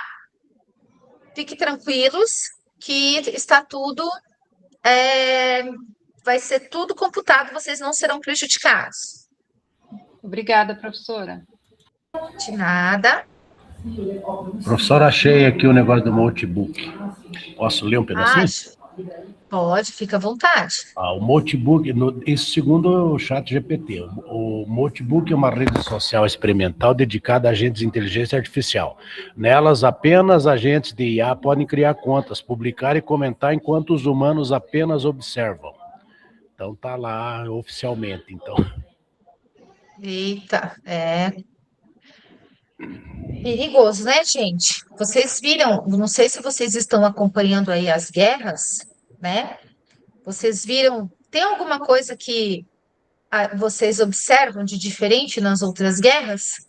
Fiquem tranquilos que está tudo, vai ser tudo computado, vocês não serão prejudicados. Obrigada, professora. De nada. Professora, achei aqui o negócio do notebook. Posso ler um pedacinho? Pode, fica à vontade. O notebook, isso segundo o ChatGPT, o notebook é uma rede social experimental dedicada a agentes de inteligência artificial. Nelas, apenas agentes de IA podem criar contas, publicar e comentar, enquanto os humanos apenas observam. Então, tá lá oficialmente, então. Eita, perigoso, né, gente? Vocês viram, não sei se vocês estão acompanhando aí as guerras, né? Vocês viram, tem alguma coisa que vocês observam de diferente nas outras guerras?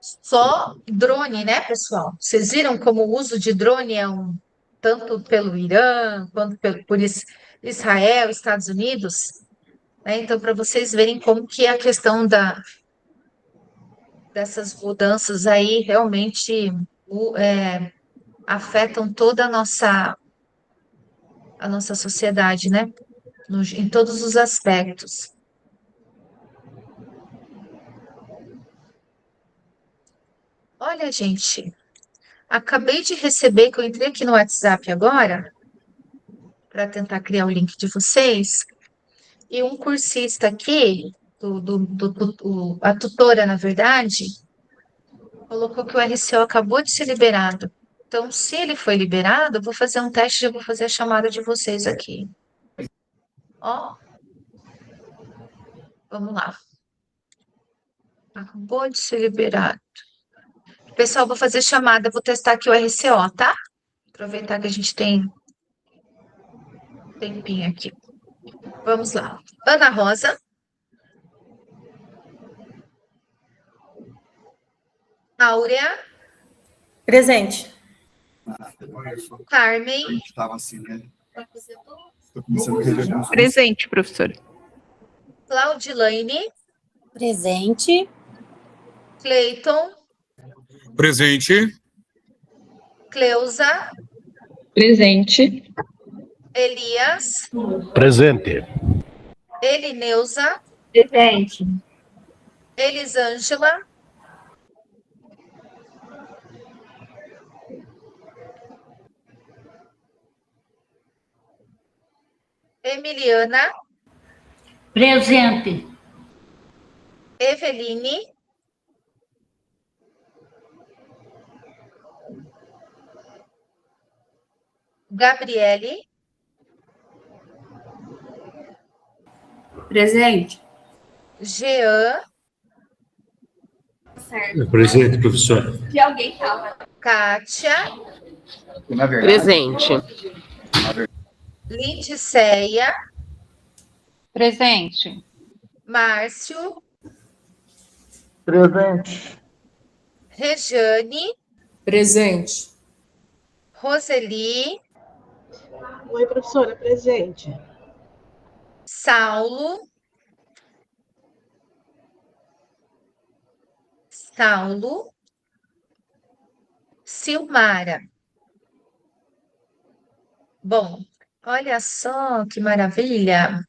Só drone, né, pessoal? Vocês viram como o uso de drone é tanto pelo Irã, quanto por Israel, Estados Unidos, né? Então, para vocês verem como que é a questão dessas mudanças aí realmente afetam toda a nossa sociedade, né? Em todos os aspectos. Olha, gente, acabei de receber, que eu entrei aqui no WhatsApp agora, para tentar criar o link de vocês, e um cursista aqui, a tutora, na verdade, colocou que o RCO acabou de ser liberado. Então, se ele foi liberado, eu vou fazer um teste, já vou fazer a chamada de vocês aqui. Ó, vamos lá. Acabou de ser liberado. Pessoal, vou fazer chamada, vou testar aqui o RCO, tá? Aproveitar que a gente tem tempinho aqui. Vamos lá. Ana Rosa. Áurea. Presente. Carmen. Presente, professora. Claudilane. Presente. Cleiton. Presente. Cleusa. Presente. Elias. Presente. Elineuza. Presente. Elisângela. Emiliana. Presente. Eveline. Gabriele. Presente. Jean. Presente, professora. Que alguém tava. Kátia. Presente. Lindiceia. Presente. Márcio. Presente. Rejane. Presente. Roseli. Oi, professora, presente. Saulo. Silmara. Bom, olha só que maravilha.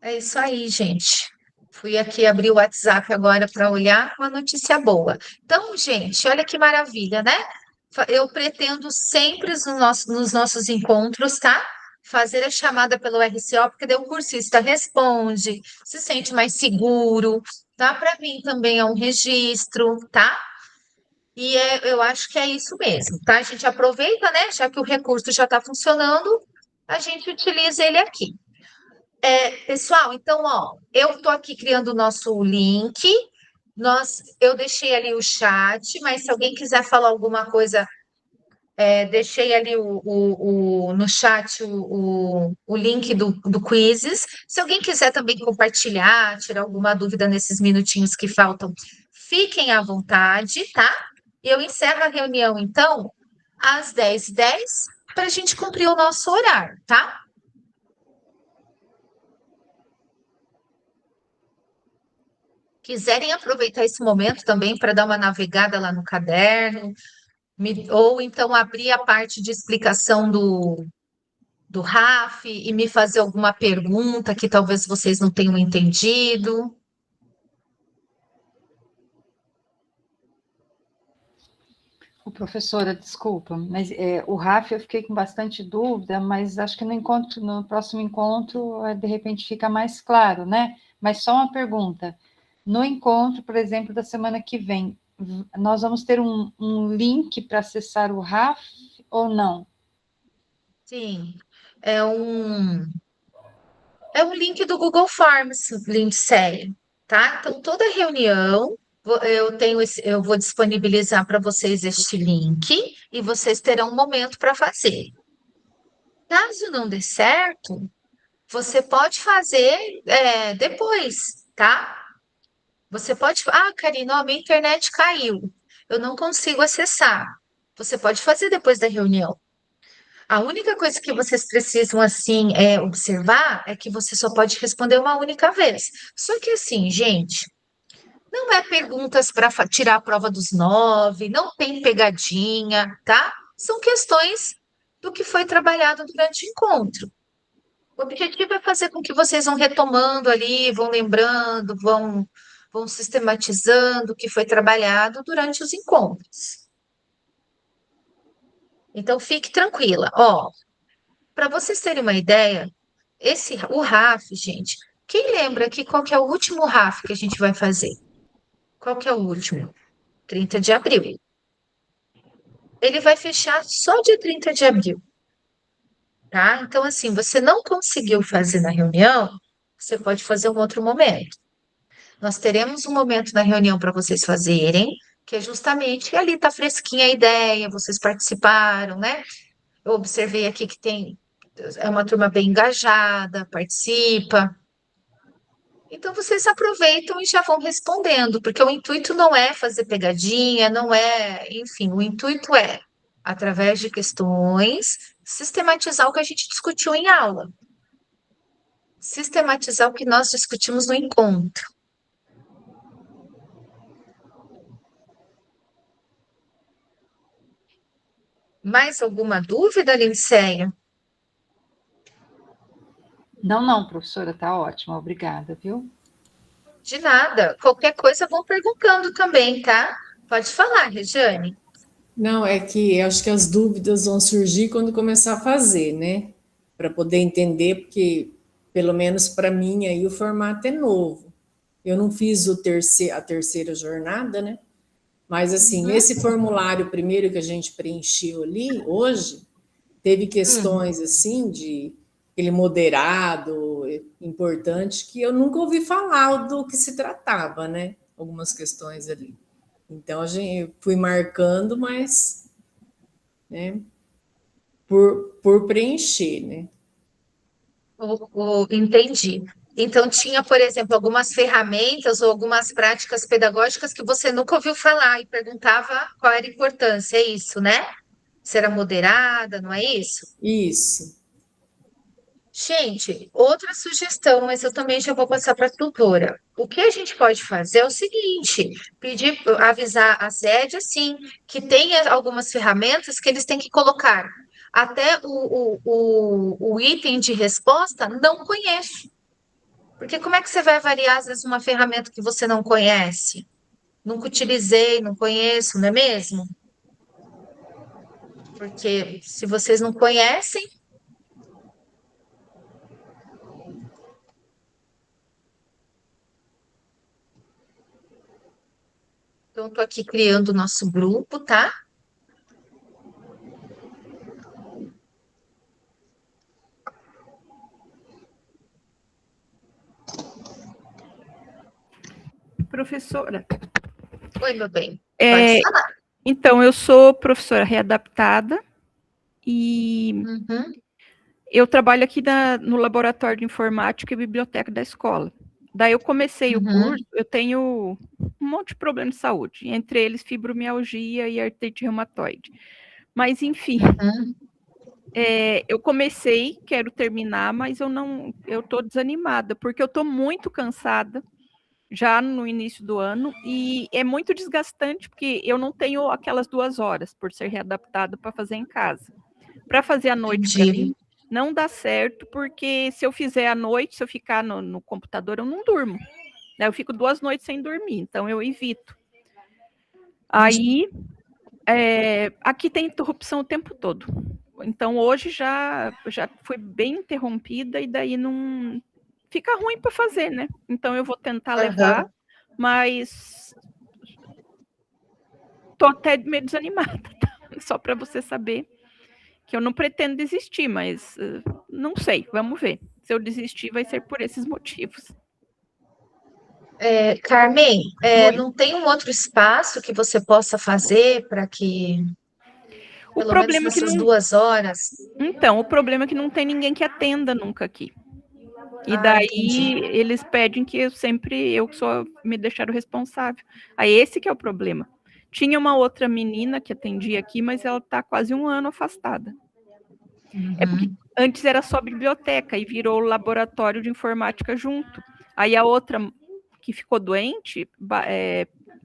É isso aí, gente. Fui aqui abrir o WhatsApp agora para olhar uma notícia boa. Então, gente, olha que maravilha, né? Eu pretendo sempre nos nossos encontros, tá? Fazer a chamada pelo RCO, porque daí o cursista responde, se sente mais seguro, tá? Para mim também é um registro, tá? E eu acho que é isso mesmo, tá? A gente aproveita, né? Já que o recurso já está funcionando, a gente utiliza ele aqui. Pessoal, então, ó, eu estou aqui criando o nosso link. Eu deixei ali o chat, mas se alguém quiser falar alguma coisa, deixei ali no chat o link do Quizzes. Se alguém quiser também compartilhar, tirar alguma dúvida nesses minutinhos que faltam, fiquem à vontade, tá? E eu encerro a reunião, então, às 10h10, para a gente cumprir o nosso horário, tá? Quiserem aproveitar esse momento também para dar uma navegada lá no caderno, ou então abrir a parte de explicação do RAF e me fazer alguma pergunta que talvez vocês não tenham entendido. Professora, desculpa, mas o RAF eu fiquei com bastante dúvida, mas acho que no próximo encontro, de repente fica mais claro, né? Mas só uma pergunta. No encontro, por exemplo, da semana que vem, nós vamos ter um link para acessar o RAF ou não? Sim, é um link do Google Forms, Lindsay, tá? Então, toda reunião, eu vou disponibilizar para vocês este link e vocês terão um momento para fazer. Caso não dê certo, você pode fazer depois, tá? Você pode... Ah, Karina, minha internet caiu. Eu não consigo acessar. Você pode fazer depois da reunião. A única coisa que vocês precisam, assim, observar é que você só pode responder uma única vez. Só que, assim, gente, não é perguntas para tirar a prova dos 9, não tem pegadinha, tá? São questões do que foi trabalhado durante o encontro. O objetivo é fazer com que vocês vão retomando ali, vão lembrando, vão sistematizando o que foi trabalhado durante os encontros. Então, fique tranquila. Ó, para vocês terem uma ideia, o RAF, gente, quem lembra aqui qual que é o último RAF que a gente vai fazer? Qual que é o último? 30 de abril. Ele vai fechar só dia 30 de abril, tá? Então, assim, você não conseguiu fazer na reunião, você pode fazer um outro momento. Nós teremos um momento na reunião para vocês fazerem, que é justamente ali tá fresquinha a ideia, vocês participaram, né? Eu observei aqui que é uma turma bem engajada, participa. Então, vocês aproveitam e já vão respondendo, porque o intuito não é fazer pegadinha, não é, enfim, o intuito é, através de questões, sistematizar o que a gente discutiu em aula. Sistematizar o que nós discutimos no encontro. Mais alguma dúvida, Linceia? Não, professora, tá ótimo, obrigada, viu? De nada. Qualquer coisa vão perguntando também, tá? Pode falar, Regiane. Não, é que eu acho que as dúvidas vão surgir quando começar a fazer, né? Para poder entender, porque, pelo menos para mim, aí o formato é novo. Eu não fiz a terceira jornada, né? Mas, assim, esse formulário primeiro que a gente preencheu ali, hoje, teve questões, assim, de aquele moderado, importante, que eu nunca ouvi falar do que se tratava, né? Algumas questões ali. Então, eu fui marcando, mas, né, por preencher, né? Entendi. Então, tinha, por exemplo, algumas ferramentas ou algumas práticas pedagógicas que você nunca ouviu falar e perguntava qual era a importância, é isso, né? Se era moderada, não é isso? Isso. Gente, outra sugestão, mas eu também já vou passar para a tutora. O que a gente pode fazer é o seguinte: avisar a sede, assim, que tem algumas ferramentas que eles têm que colocar. Até o item de resposta, não conheço. Porque como é que você vai avaliar, às vezes, uma ferramenta que você não conhece? Nunca utilizei, não conheço, não é mesmo? Porque se vocês não conhecem, então, estou aqui criando o nosso grupo, tá? Professora. Oi, meu bem. Pode falar. Então, eu sou professora readaptada e eu trabalho aqui no laboratório de informática e biblioteca da escola. Daí eu comecei o curso, eu tenho um monte de problemas de saúde, entre eles fibromialgia e artrite reumatoide. Mas, enfim, eu comecei, quero terminar, mas eu estou desanimada, porque eu estou muito cansada já no início do ano, e é muito desgastante, porque eu não tenho aquelas 2 horas, por ser readaptada, para fazer em casa. Para fazer à noite, para mim, não dá certo, porque se eu fizer à noite, se eu ficar no computador, eu não durmo. Né? Eu fico 2 noites sem dormir, então eu evito. Aí, aqui tem interrupção o tempo todo. Então, hoje já foi bem interrompida, e daí não... Fica ruim para fazer, né? Então, eu vou tentar levar, mas tô até meio desanimada, tá? Só para você saber que eu não pretendo desistir, mas não sei, vamos ver. Se eu desistir, vai ser por esses motivos. Carmen, não tem um outro espaço que você possa fazer para que, pelo menos nessas 2 horas? Então, o problema é que não tem ninguém que atenda nunca aqui. E daí eles pedem que eu só me deixaram responsável. Aí esse que é o problema. Tinha uma outra menina que atendia aqui, mas ela está quase 1 ano afastada. É porque antes era só biblioteca e virou laboratório de informática junto. Aí a outra que ficou doente,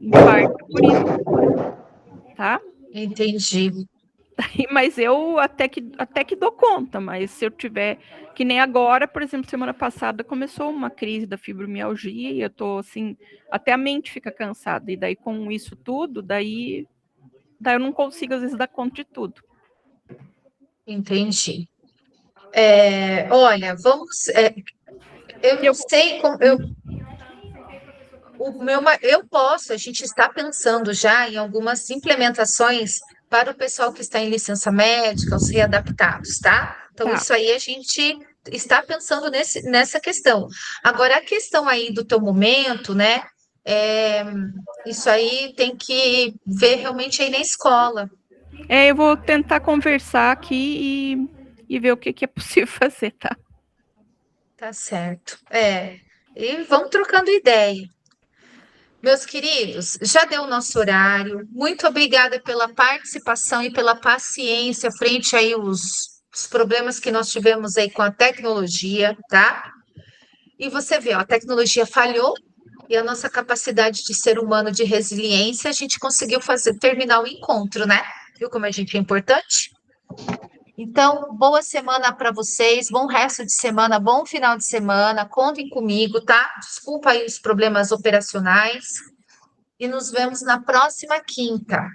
em parte por isso, tá? Entendi. Mas eu até que dou conta, mas se eu tiver, que nem agora, por exemplo, semana passada começou uma crise da fibromialgia e eu tô assim, até a mente fica cansada, e daí com isso tudo, daí eu não consigo às vezes dar conta de tudo. Entendi. Olha, vamos. Eu não sei como. A gente está pensando já em algumas implementações para o pessoal que está em licença médica, os readaptados, tá? Então, Tá. isso aí a gente está pensando nessa questão. Agora, a questão aí do teu momento, né? Isso aí tem que ver realmente aí na escola. Eu vou tentar conversar aqui e ver o que é possível fazer, tá? Tá certo. E vamos trocando ideia. Meus queridos, já deu o nosso horário. Muito obrigada pela participação e pela paciência frente aí os problemas que nós tivemos aí com a tecnologia, tá? E você vê, ó, a tecnologia falhou e a nossa capacidade de ser humano de resiliência, a gente conseguiu terminar o encontro, né? Viu como a gente é importante? Então, boa semana para vocês, bom resto de semana, bom final de semana. Contem comigo, tá? Desculpa aí os problemas operacionais. E nos vemos na próxima quinta.